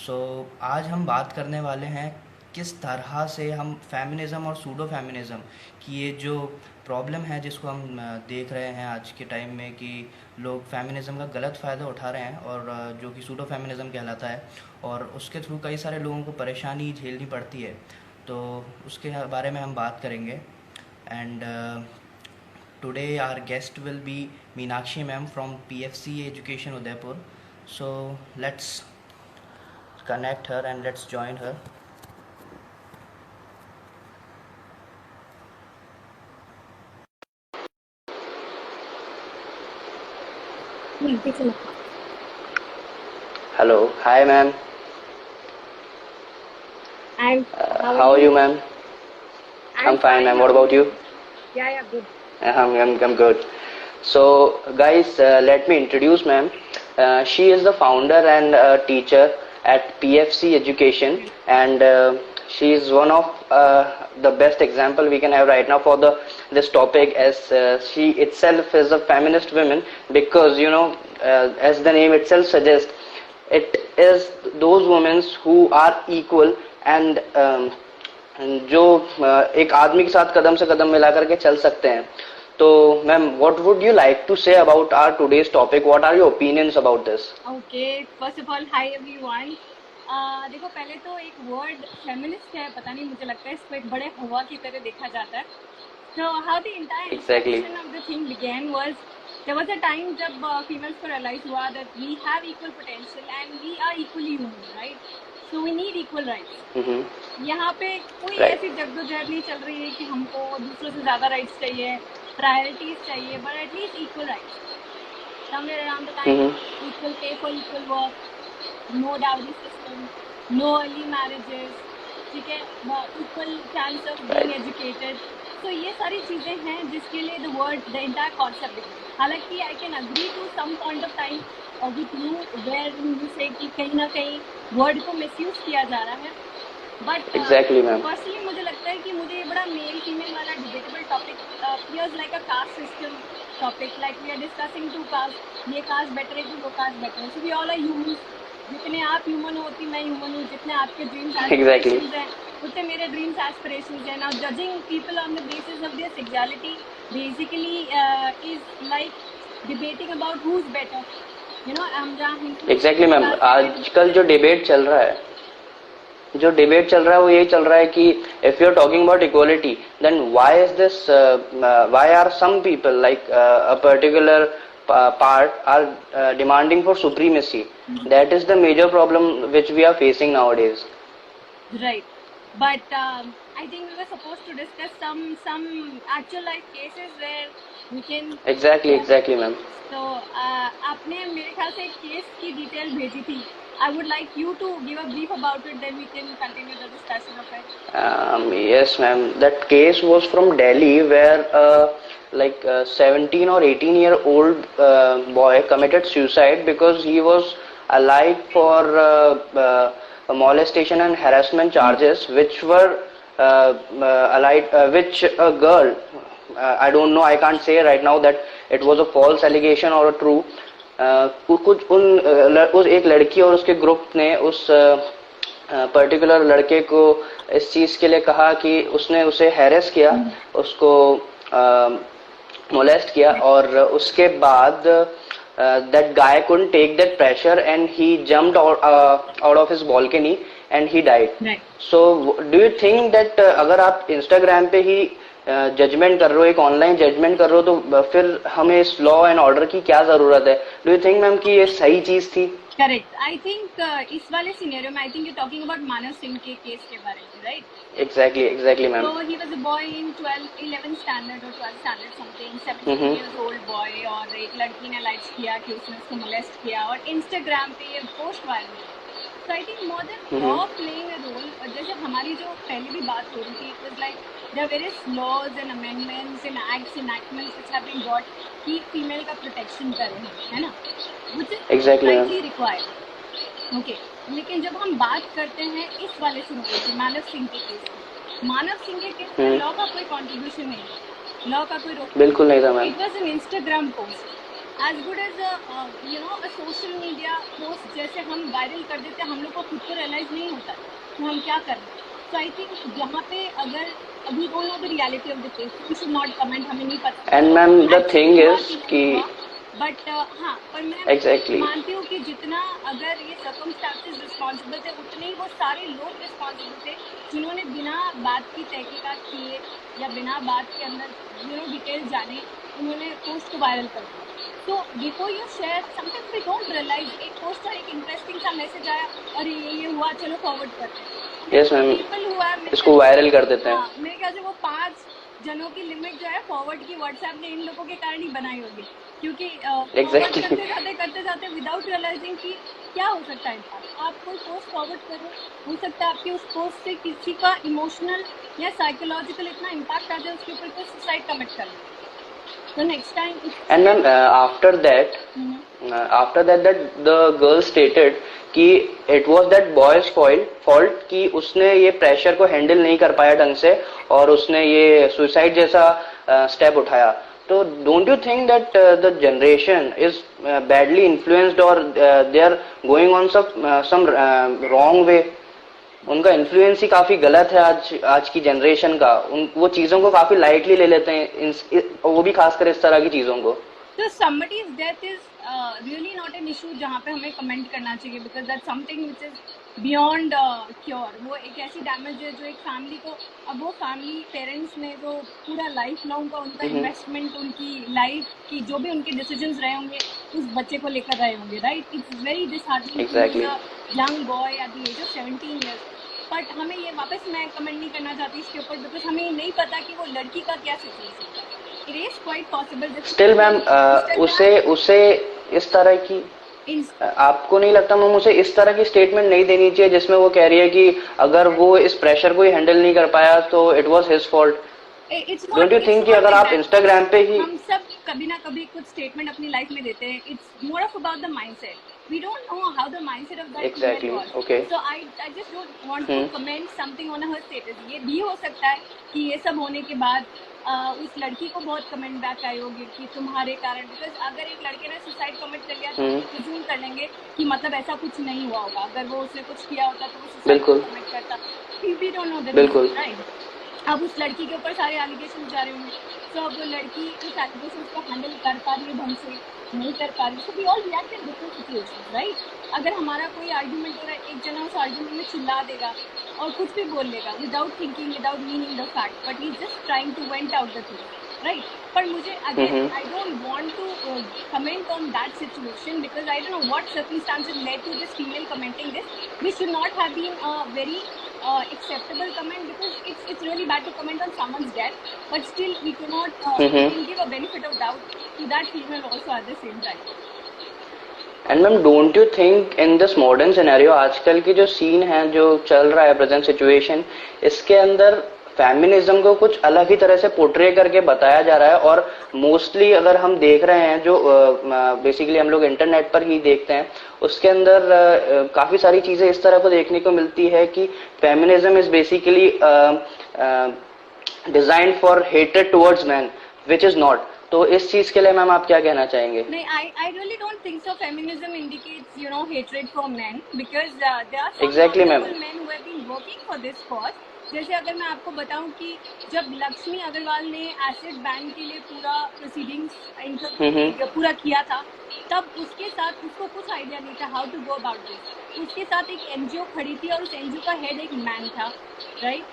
सो आज हम बात करने वाले हैं किस तरह से हम फेमिनिज़्म और सूडो फेमिनिज़्म की ये जो प्रॉब्लम है जिसको हम देख रहे हैं आज के टाइम में कि लोग फेमिनिज़्म का गलत फ़ायदा उठा रहे हैं और जो कि सूडो फेमिनिज़्म कहलाता है और उसके थ्रू कई सारे लोगों को परेशानी झेलनी पड़ती है। तो उसके बारे में हम बात करेंगे। And today our guest will be Meenakshi ma'am from PFC education Udaipur. So let's connect her and let's join her. Hello, hi ma'am. I'm. How How are you, ma'am? I'm fine, ma'am. How What are about you? Yeah, good. I'm good. So, guys, let me introduce ma'am. She is the founder and teacher at PFC Education, and she is one of the best example we can have right now for this topic, as she itself is a feminist woman, because as the name itself suggests, it is those women who are equal and जो एक आदमी के साथ कदम से कदम मिला करके चल सकते हैं। तो ma'am, what would you like to say about our today's topic? What are your opinions about this? Okay, first of all hi everyone. देखो, पहले तो एक वर्ड फेमिनिस्ट है, पता नहीं, मुझे लगता है इसको एक बड़े हवा की तरह देखा जाता है। So how the entire Exactly. inception of the thing began was there was a time जब females को realize हुआ that we have equal potential and we are equally human, right? So we need equal rights. यहाँ पे कोई ऐसी जद्दोजहद नहीं चल रही है कि हमको दूसरों से ज़्यादा राइट्स चाहिए, प्रायोरिटीज चाहिए, but at least equal rights. Somewhere around the time, equal pay for equal work, no dowry system, no early marriages, ठीक है, equal chance of being educated. तो ये सारी चीज़ें हैं जिसके लिए the word the entire concept है। हालांकि I can agree to some point of time with you where you say कि कहीं ना कहीं वर्ड को मिसयूज किया जा रहा है, बट एग्जैक्टली मैम, पर्सनली मुझे लगता है कि मुझे ये बड़ा मेल फीमेल वाला debatable topic feels like a caste system topic, like we are discussing to caste, ये कास्ट बेटर है कि वो कास्ट बेटर है। So we all are human, जितने आप ह्यूमन हो उतनी मैं ह्यूमन हूँ, जितने आपके ड्रीम्स एस्पिरेशंस हैं उतने मेरे ड्रीम्स एस्पिरेशंस हैं। Now judging people on the basis of their sexuality basically is like debating about who is better, you know. हम जहाँ एग्जैक्टली मैम, आजकल जो डिबेट चल रहा है वो यही चल रहा है कि if you are talking about equality, then why is this, why are some people like a particular part are demanding for supremacy? That is the major problem which we are facing nowadays. Right, but I think we were supposed to discuss some actual life cases where we can exactly ma'am. So आपने मेरे ख्याल से एक case की detail भेजी थी। I would like you to give a brief about it, then we can continue the discussion of it. Yes ma'am, that case was from Delhi where like 17 or 18-year-old boy committed suicide because he was alive for molestation and harassment charges which were which a girl, I don't know, I can't say right now that it was a false allegation or a true, कुछ उस एक लड़की और उसके group ने उस particular लड़के को इस चीज के लिए कहा कि उसने उसे हैरेस किया, उसको मोलेस्ट किया, और उसके बाद that guy couldn't take that pressure and he jumped out of his balcony and he died. Right. So do you think that अगर आप Instagram पे ही जजमेंट कर रहे हो, एक ऑनलाइन जजमेंट कर रहे हो, तो फिर हमें इस लॉ एंड ऑर्डर की क्या जरूरत है? डू यू थिंक मैम कि ये सही चीज थी? करेक्ट, आई थिंक इस वाले सिनेरियो में I think you talking about Manav Singh के केस के बारे में, right? Exactly ma'am. So he was a boy in 11th standard or 12th standard something, 17 years old boy, और एक लड़की ने लाइक किया कि उसने उसको मोलेस्ट किया और इंस्टाग्राम पे ये पोस्ट वायरल हुई। So I think more than law playing a role, जैसे हमारी जो पहले भी बात हो रही थी, it was like there are various laws and amendments and acts enactments which have been brought कि फीमेल का प्रोटेक्शन करें, है ना, which is exactly required. Okay, लेकिन जब हम बात करते हैं इस वाले सिनेरियो की, मानव सिंह के केस में, मानव सिंह के केस में लॉ का कोई कंट्रीब्यूशन नहीं है, लॉ का कोई रोक बिल्कुल नहीं था ma'am. It was an Instagram post, as good as a social media post जैसे हम वायरल कर देते हैं, हम लोग को खुद को रियलाइज नहीं होता कि हम क्या कर रहे हैं. So I think यहाँ पे अगर we don't know the reality of the case, we should not comment, हमें नहीं पता. And ma'am, the thing is कि बट हाँ, पर मैं Exactly. मानती हूँ कि जितना अगर ये सर्कमस्टांसेस रिस्पॉन्सिबल थे, उतने ही वो सारे लोग रिस्पॉन्सिबल थे जिन्होंने बिना बात की तहकीकात किए या बिना बात के अंदर डिटेल जाने उन्होंने पोस्ट को वायरल कर दिया. तो before you share sometimes we don't realise, एक पोस्ट और एक इंटरेस्टिंग सा मैसेज आया और ये हुआ, चलो फॉरवर्ड करते हैं. Yes ma'am, पीपल हुआ इसको वायरल कर देते हैं. मेरे ख्याल से वो 5 जनों की लिमिट जो है फॉरवर्ड की व्हाट्सएप ने इन लोगों के कारण ही बनाई होगी, क्योंकि Exactly. करते जाते विदाउट रियलाइजिंग कि क्या हो सकता है. आप कोई पोस्ट फॉरवर्ड करो, हो सकता है आपकी उस पोस्ट से किसी का इमोशनल या साइकोलॉजिकल इतना इम्पैक्ट आ जाए उसके ऊपर कोई सुसाइड कमिट कर ले. तो next time. And ma'am, after that that the girl stated कि it was that boy's fault कि उसने ये प्रेशर को हैंडल नहीं कर पाया ढंग से और उसने ये सुसाइड जैसा स्टेप उठाया. तो don't you think that the generation is badly influenced और they are going on some wrong way? उनका इन्फ्लुएंस ही काफी गलत है आज की जनरेशन का. वो चीजों को काफी लाइटली ले लेते हैं, वो भी खासकर इस तरह की चीजों को. तो somebody's death is really not an issue जहाँ पे हमें कमेंट करना चाहिए, because that's something which is beyond cure. वो एक ऐसी डैमेज है जो एक फैमिली को, अब वो फैमिली पेरेंट्स ने जो पूरा लाइफ लॉन्ग का उनका इन्वेस्टमेंट, उनकी लाइफ की जो भी उनके डिसीजंस रहे होंगे उस बच्चे को लेकर रहे होंगे, right. It's very disheartening Exactly. Young boy at the age of 17 years. But हमें ये वापस मैं कमेंट नहीं करना चाहती इसके ऊपर, बिकॉज हमें नहीं पता कि वो लड़की का क्या सिचुएशन है. It is quite possible. Still ma'am, उसे इस तरह की आपको नहीं लगता मैम उसे इस तरह की स्टेटमेंट नहीं देनी चाहिए जिसमें वो कह रही है कि अगर वो इस प्रेशर को ही हैंडल नहीं कर पाया तो it was his fault? Don't you think कि अगर आप इंस्टाग्राम पे ही, हम सब कभी ना कभी कुछ स्टेटमेंट अपनी लाइफ में देते हैं, it's more of about the mindset. We don't know how the mindset of that Exactly. female was. Okay. So I just don't want to comment something on her status. ये भी हो सकता है कि ये सब होने के बाद उस लड़की को बहुत कमेंट बैक आई होगी कि तुम्हारे कारण, बिकॉज अगर एक लड़के ने सुसाइड कमिट कर लिया तो प्रिज्यूम कर लेंगे कि मतलब ऐसा कुछ नहीं हुआ होगा. अगर वो उसने कुछ किया होता तो वो सुसाइड कमिट करता. We don't know that. बिल्कुल. Right. अब उस लड़की के ऊपर सारे एलिगेशन जा रहे होंगे, तो अब वो लड़की उस एलिगेशन को हैंडल कर पा रही है ढंग से, नहीं कर पा रही. So we all react in different situations, right. अगर हमारा कोई आर्ग्यूमेंट हो रहा है, एक जना उस आर्ग्यूमेंट में चिल्ला देगा और कुछ भी बोल लेगा without thinking, without meaning the fact, but he is just trying to vent out the thing, right. पर मुझे again I don't want to comment on that situation because I don't know what circumstances led to this female commenting this. We should not have been very acceptable comment, because it's really bad to comment on someone's death, but still we cannot we can give a benefit of doubt to that female also at the same time. And ma'am don't you think in this modern scenario, आजकल की जो scene है, जो चल रहा है present situation, इसके अंदर फेमिनिज्म को कुछ अलग ही तरह से पोर्ट्रे करके बताया जा रहा है. और मोस्टली अगर हम देख रहे हैं, जो बेसिकली हम लोग इंटरनेट पर ही देखते हैं, उसके अंदर काफी सारी चीजें इस तरह को देखने को मिलती है कि feminism is basically designed for hatred towards man, which is not. तो इस चीज के लिए मैम आप क्या कहना चाहेंगे? नहीं, I really don't think so. Feminism indicates, hatred for men, because there are some Exactly, ma'am. men who have been working for this cause. जैसे अगर मैं आपको बताऊं कि जब लक्ष्मी अग्रवाल ने एसिड बैन के लिए पूरा प्रोसीडिंग्स पूरा किया था, तब उसके साथ उसको कुछ आइडिया नहीं था how to go about this. उसके साथ एक एनजीओ खड़ी थी और उस एनजीओ का हेड एक मैन था, right.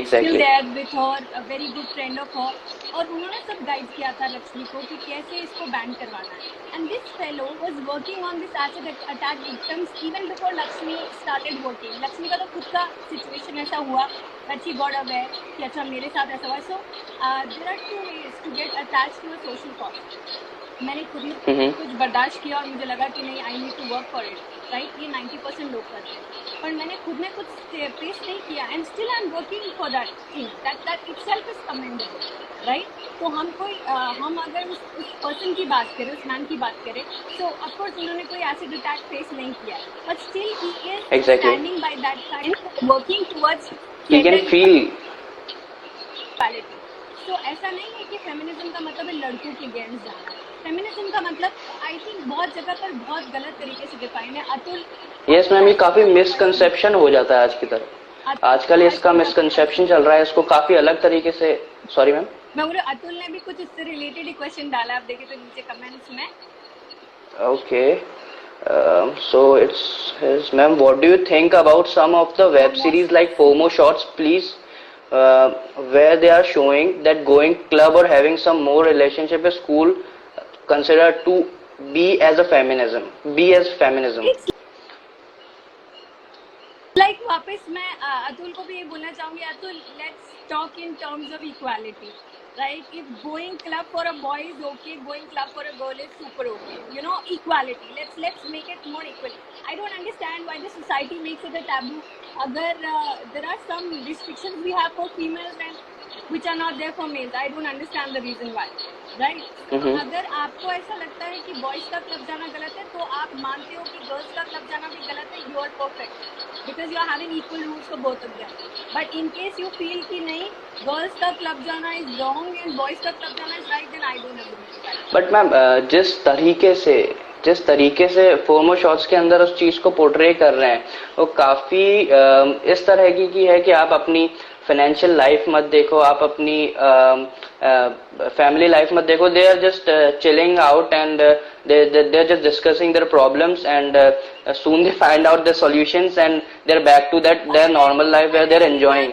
Exactly. With her a very good friend of her, और उन्होंने सब गाइड किया था लक्ष्मी को कि कैसे इसको बैन करवाना है. And this fellow was working on this acid attack victims even before Lakshmi started working. Lakshmi का तो खुद का सिचुएशन ऐसा हुआ that she got aware कि अच्छा मेरे साथ ऐसा हुआ. सो there are 2 ways to get attached to a social cause. मैंने खुद ही कुछ बर्दाश्त किया और मुझे लगा कि नहीं, I need to work for it, right. ये 90% लोग करते हैं, पर मैंने खुद में कुछ फेस नहीं किया and still I am working for that thing. That itself is commendable, right. तो हम अगर उस पर्सन की बात करें, उस मैन की बात करें, तो ऑफकोर्स उन्होंने कोई एसिड अटैक फेस नहीं किया, but still he is standing by that side, working towards he can feel equality. तो ऐसा नहीं है कि फेमिनिज्म का मतलब है लड़कों के अगेंस्ट जाना। फेमिनिज्म का मतलब आई थिंक बहुत जगह पर बहुत गलत तरीके से डिफाइन है। अतुल, यस मैम, ये काफी मिसकंसेप्शन हो जाता है आज की तरफ। आजकल इसका मिसकंसेप्शन चल रहा है, इसको काफी अलग तरीके से। सॉरी मैम, मैं बोल रही अतुल ने भी कुछ इससे रिलेटेड ही क्वेश्चन डाला, आप देखें तो नीचे कमेंट्स में। Okay, so it's his ma'am, what do you think about some of the web series like FOMO Shots, please, where they are showing that going club or having some more relationship with school considered to be as a feminism, be as feminism. Like वापस मैं अतुल को भी ये बोलना चाहूंगी, Atul let's talk in terms of equality, right? If going club for a boy is okay, going club for a girl is super okay. You know, equality. Let's make it more equal. I don't understand why the society makes it a taboo. Agar there are some restrictions we have for females and which are not there for males. I don't understand the reason why. Right? अगर आपको ऐसा लगता है कि boys का club जाना गलत है, तो आप मानते हो कि गर्ल्स का क्लब जाना भी गलत है, you are perfect because you are having equal rules for both of them. But in case you feel कि नहीं, girls का क्लब जाना is wrong and boys का क्लब जाना is right, then I don't agree with that. But ma'am, जिस तरीके से FOMO shots के अंदर उस चीज को पोर्ट्रे कर रहे हैं, वो काफी इस तरह की है कि आप अपनी फाइनेंशियल लाइफ मत देखो, आप अपनी फैमिली लाइफ मत देखो. They are just chilling out and they are just discussing their problems, and soon they find out the solutions and they're back to that their normal life where they're enjoying.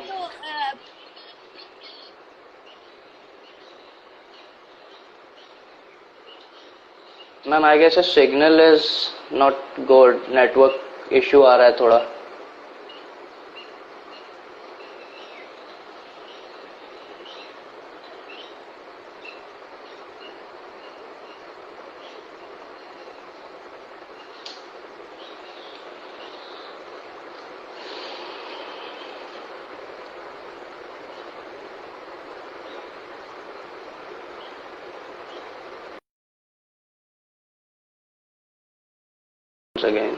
Ma'am, I guess a signal is not good, network issue आ रहा है थोड़ा. Again.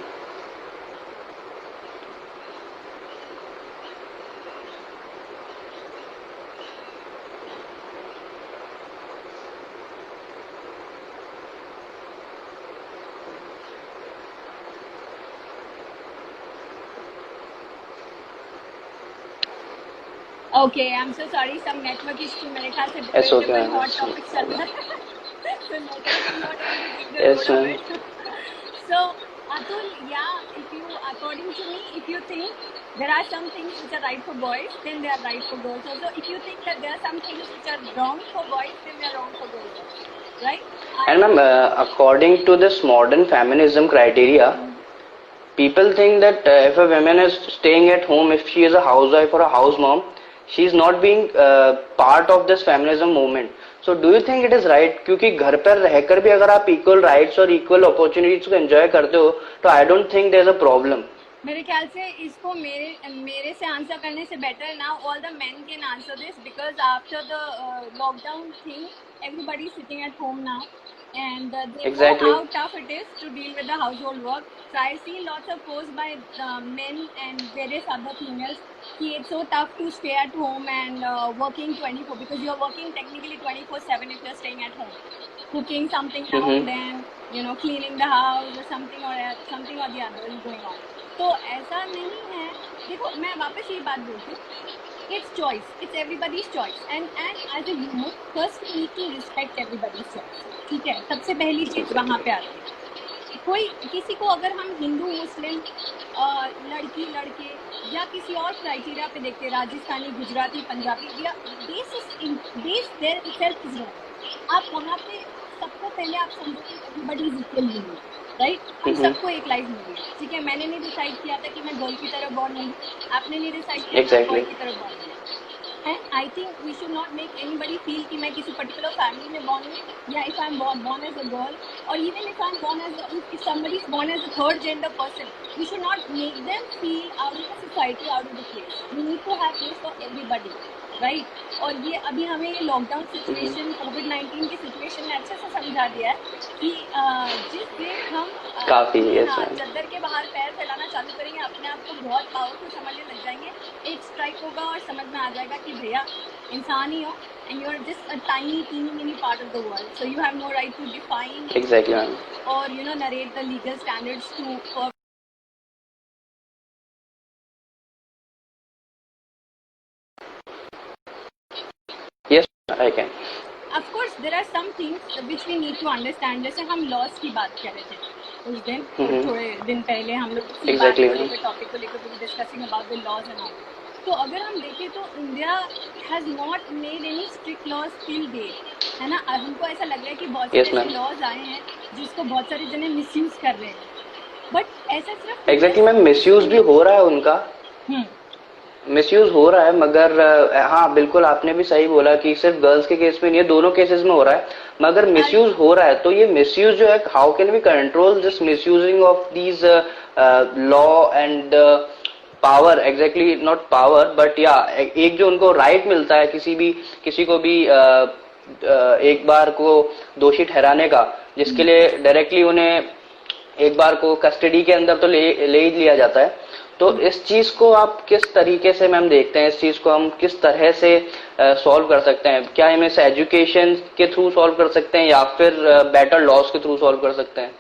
Okay, I'm so sorry, some network issue मेरे ख्याल से It's okay, hot topic चल रहा है. So network is not able to take the Yes, load of ma'am. it. So Atul, yeah, if you, according to me, if you think there are some things which are right for boys, then they are right for girls also. If you think that there are some things which are wrong for boys, then they are wrong for girls also, right? And ma'am, according to this modern feminism criteria, people think that if a woman is staying at home, if she is a housewife or a house mom, she is not being part of this feminism movement. So do you think it is right? क्योंकि घर पर रहकर भी अगर आप equal rights और equal opportunities को enjoy करते हो, तो I don't think there is a problem. मेरे ख्याल से इसको मेरे से आंसर करने से better now all the men can answer this, because after the lockdown thing, everybody is sitting at home now, and they Exactly. know how tough it is to deal with the household work. So I see lots of posts by men and various other females कि it's so tough to stay at home and working 24, because you're working technically 24/7 if you're staying at home, cooking something out and you know cleaning the house or something or the other is going on. तो ऐसा नहीं है. देखो मैं वापस ये बात बोलती हूँ, it's choice, it's everybody's choice, and as a human first we need to respect everybody's choice. ठीक है, सबसे पहली चीज वहाँ पे आती है. कोई किसी को अगर हम हिंदू मुस्लिम लड़की लड़के या किसी और क्राइटेरिया पे देखते, राजस्थानी गुजराती पंजाबी, या base there itself is wrong. आप वहाँ पे सबको पहले आप समझो कि everybody is equal human, right? हम सबको एक लाइफ मिली है, ठीक है. मैंने नहीं डिसाइड किया था कि मैं गर्ल की तरह बॉर्न हूँ, आपने नहीं डिसाइड किया कि बॉय की तरह बॉर्न हूँ. And I think we should not make anybody feel कि मैं किसी particular family में born हूँ, या if I'm born as a girl, or even if I'm born as if somebody is born as a third gender person, we should not make them feel out of the society, out of the place. We need to have place for everybody. Right. और ये अभी हमें ये lockdown situation, कोविड-19 की situation ने अच्छे से समझा दिया है कि जिस दिन हम काफी यस हाँ, मैम। चद्दर के बाहर पैर फैलाना चालू करेंगे, अपने आप को बहुत पावरफुल समझने लग जाएंगे, एक स्ट्राइक होगा और समझ में आ जाएगा कि भैया इंसान ही हो, and you are just a tiny teeny mini part of the world, so you have no right to define exactly ma'am. or narrate the legal standards to for yes I can. of course there are some things which we need to understand, जैसे हम loss की बात कर रहे थे उस दिन, थोड़े दिन पहले हम लोग इसी बात को लेकर, टॉपिक को लेकर discussing about the laws and all. तो अगर हम देखें तो India has not made any strict laws till date, है ना। हमको ऐसा लग रहा है कि बहुत सारे ऐसे लॉज आए हैं जिसको बहुत सारे जने मिसयूज कर रहे हैं, बट ऐसा सिर्फ एग्जैक्टली मैम मिसयूज भी हो रहा है उनका, मिसयूज हो रहा है, मगर हाँ बिल्कुल आपने भी सही बोला कि सिर्फ गर्ल्स के केस में नहीं है, दोनों केसेस में हो रहा है, मगर मिसयूज हो रहा है। तो ये मिसयूज जो है, how can we control this misusing of these law and power, exactly not power but या एक जो उनको राइट मिलता है किसी को भी एक बार को दोषी ठहराने का, जिसके लिए डायरेक्टली उन्हें एक बार को कस्टडी के अंदर तो ले ही लिया जाता है। तो इस चीज को आप किस तरीके से मैम देखते हैं, इस चीज को हम किस तरह से सॉल्व कर सकते हैं? क्या हम इस एजुकेशन के थ्रू सॉल्व कर सकते हैं या फिर बेटर लॉज के थ्रू सॉल्व कर सकते हैं?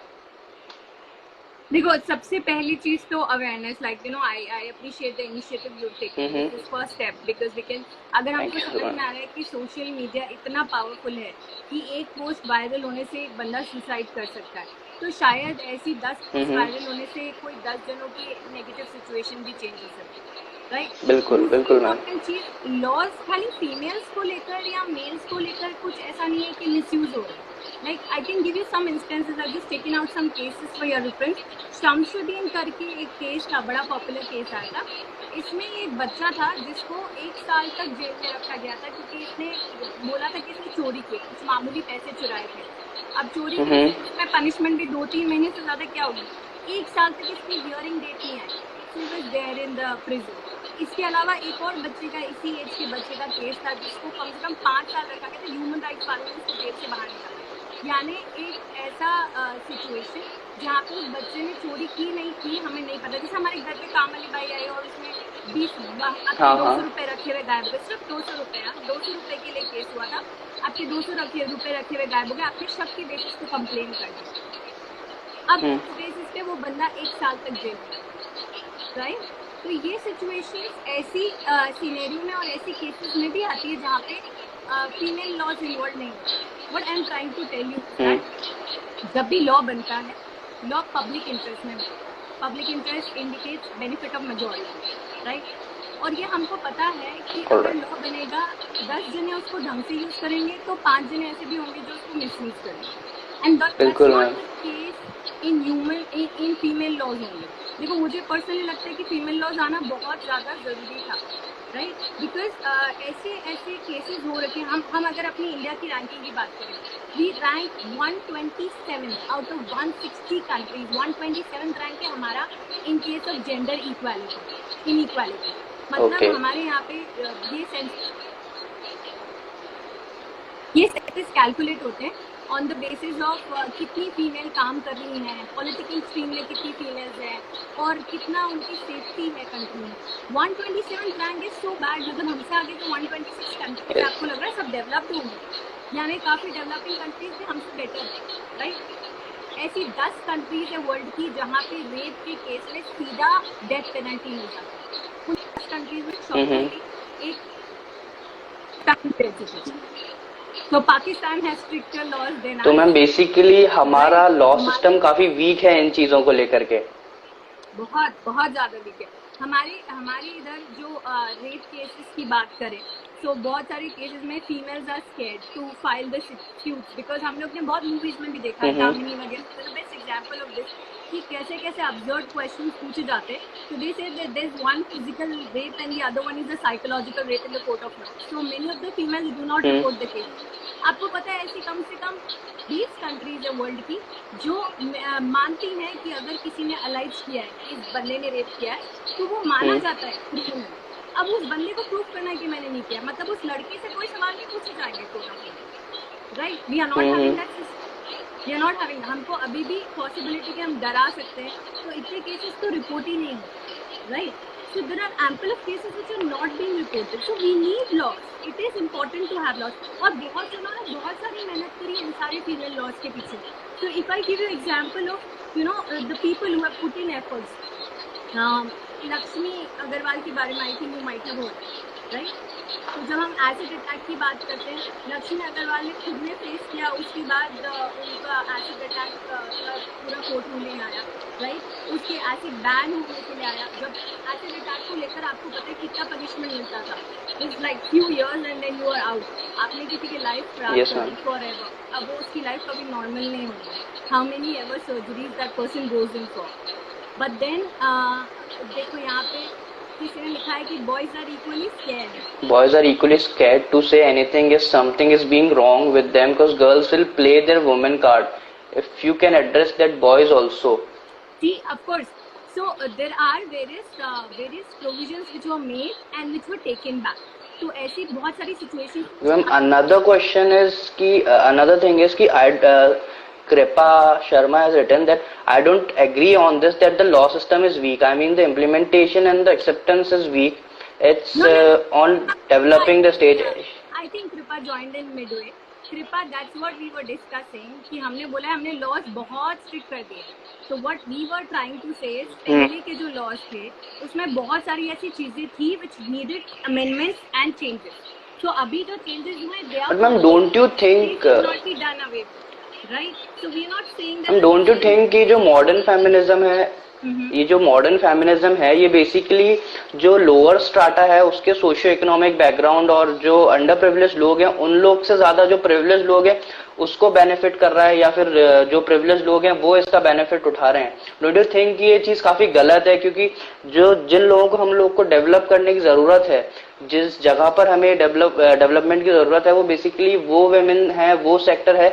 देखो, सबसे पहली चीज तो awareness, like I appreciate the initiative you taken, this is first step, because we can, अगर हमको समझ में आ रहा है कि सोशल मीडिया इतना पावरफुल है कि एक पोस्ट वायरल होने से एक बंदा सुसाइड कर सकता है, तो शायद ऐसी 10 पोस्ट वायरल होने से कोई 10 जनों की नेगेटिव सिचुएशन भी चेंज हो सकती है, राइट। बिल्कुल बिल्कुल मैम। चीज लॉज खाली फीमेल्स को लेकर या मेल्स को लेकर कुछ ऐसा नहीं है कि मिसयूज हो रहा है। Like I can give you some instances. I've just taken out some cases for your reference. Shamsuddin करके एक केस था, बड़ा पॉपुलर केस आया था। इसमें एक बच्चा था जिसको 1 साल तक जेल में रखा गया था क्योंकि इसने बोला था कि इसने चोरी की, कुछ मामूली पैसे चुराए थे। अब चोरी की इसमें पनिशमेंट भी 2-3 महीने से ज्यादा क्या होगी, 1 साल तक इसकी हियरिंग डेट नहीं आई। So he was there in the prison. इसके अलावा एक और बच्चे का, इसी एज के बच्चे का केस था जिसको कम से कम 5 साल रखा गया था, ह्यूमन राइट्स वालों ने उसको जेल से बाहर निकाला। यानी एक ऐसा सिचुएशन जहाँ पे उस बच्चे ने चोरी की नहीं की, हमें नहीं पता। जैसे हमारे घर पे काम वाली बाई आई और उसने 200 रुपए रखे हुए गायब हो गए, सिर्फ 200 रुपया, 200 रुपए के लिए केस हुआ था। आपके 200 रुपए रखे हुए गायब हो गए, आपने शक के बेसिस पे कंप्लेन कर दी। अब इस बेसिस पे वो बंदा 1 साल तक जेल में, राइट। तो ये सिचुएशन ऐसी सिनेरियो में और ऐसी केसेस में भी आती है जहाँ पे फीमेल लॉज इन्वॉल्व नहीं होता। What I am trying to tell you that जब भी लॉ बनता है, लॉ पब्लिक इंटरेस्ट में बनता है। Public interest indicates benefit of majority, right. और ये हमको पता है कि अगर लॉ बनेगा, 10 जने उसको ढंग से यूज करेंगे तो 5 जने ऐसे भी होंगे जो उसको मिसयूज करेंगे। And that's not the case in female laws only. देखो, मुझे पर्सनली लगता है कि फीमेल लॉज आना बहुत ज़्यादा ज़रूरी था, राइट, बिकॉज ऐसे केसेस हो रखे हैं। हम अगर अपनी इंडिया की रैंकिंग की बात करें, we rank 127 out of 160 countries. 127 rank है हमारा in case of gender inequality. मतलब हमारे यहाँ पे ये सेंसेस कैलकुलेट होते हैं ऑन द बेसिस ऑफ कितनी फीमेल काम कर रही हैं, पॉलिटिकल स्ट्रीम में कितनी फीमेल्स हैं और कितना उनकी सेफ्टी है कंट्री में। 127 रैंक इज सो बैड। मतलब हमसे आगे तो 126 कंट्रीज आपको लग रहा है सब डेवलप्ड होंगी, यानी काफ़ी डेवलपिंग कंट्रीज भी हमसे बेटर है, राइट। ऐसी 10 कंट्रीज है वर्ल्ड की जहाँ पे रेप के केस में सीधा डेथ पेनल्टी मिल जाता है। उन 10 कंट्रीज में शॉर्टली एक तो Pakistan has stricter laws than. तो मैम बेसिकली हमारा लॉ सिस्टम काफी वीक है इन चीजों को लेकर के, बहुत ज्यादा वीक है। हमारी इधर जो रेप केसेस की बात करें तो बहुत सारे केसेस में females are scared to file the suits, because हम लोग ने बहुत मूवीज में भी देखा है, दामिनी वगैरह, बेस्ट एग्जांपल ऑफ दिस कि कैसे कैसे अब्सर्ड क्वेश्चंस पूछे जाते हैं। तो they say that there is one physical rape and the other one is a psychological rape in the court of law. So many of the females do not report the case. आपको पता है ऐसी कम से कम 20 countries है world की जो मानती हैं कि अगर किसी ने अलाइज किया है, इस बंदे ने रेप किया है, तो वो माना जाता है क्रिमिनल। अब उस बंदे को प्रूव करना है कि मैंने नहीं किया, मतलब उस लड़के से कोई सवाल नहीं पूछे जाएंगे तो right, we are not having that, we are not having, हमको अभी भी पॉसिबिलिटी कि हम डरा सकते हैं, तो इतने केसेस तो रिपोर्ट ही नहीं हो, right. So there are ample of cases which are not being reported. So we need laws. It is important to have laws. और बहुत जनों ने बहुत सारी मेहनत करी इन सारे female laws के पीछे. So if I give you example of the people who have put in efforts. Lakshmi Agarwal के बारे में I think you might have heard, right? तो जब हम एसिड अटैक की बात करते हैं, लक्ष्मी अग्रवाल ने खुद ने फेस किया, उसके बाद उनका एसिड अटैक का पूरा कोर्ट रूलिंग आया, राइट। उसके एसिड बैन होने के लिए आया। जब एसिड अटैक को लेकर आपको पता है कितना पनिशमेंट मिलता था, it's like few years and then you are out, आपने किसी की लाइफ खराब कर दी फॉर एवर, अब वो उसकी लाइफ कभी नॉर्मल नहीं होगी। How many ever surgeries that person goes in for, but then देखो यहाँ पे किसी ने लिखा है कि boys are equally scared. Boys are equally scared to say anything if something is being wrong with them, because girls will play their woman card. If you can address that, boys also. See, of course. So there are various provisions which were made and which were taken back. तो ऐसी बहुत सारी situations. Another question is कि another thing is कि Kripa Sharma has written that I don't agree on this, that the law system is weak. I mean the implementation and the acceptance is weak. It's on developing the stage. I think Kripa joined in midway. Kripa, that's what we were discussing कि हमने बोला हमने laws बहुत strict कर दिए. So what we were trying to say is पहले के जो laws थे उसमें बहुत सारी ऐसी चीजें थी which needed amendments and changes. So अभी जो changes हुए they are. But ma'am, don't you think? Not be done away with. Right? So we are not saying that. Don't you think कि जो modern feminism है, ये जो modern feminism है, ये बेसिकली जो लोअर स्ट्राटा है उसके सोशियो इकोनॉमिक बैकग्राउंड और जो अंडर प्रिविलेज लोग हैं उन लोग से ज्यादा जो प्रिविलेज लोग हैं उसको बेनिफिट कर रहा है, या फिर जो प्रिविलेज लोग हैं वो इसका बेनिफिट उठा रहे हैं? डोंट यू थिंक ये चीज काफी गलत है? क्योंकि जिन लोगों को हम लोग को डेवलप करने की जरूरत है, जिस जगह पर हमें डेवलपमेंट की जरूरत है, वो बेसिकली वो वेमेन है, वो सेक्टर है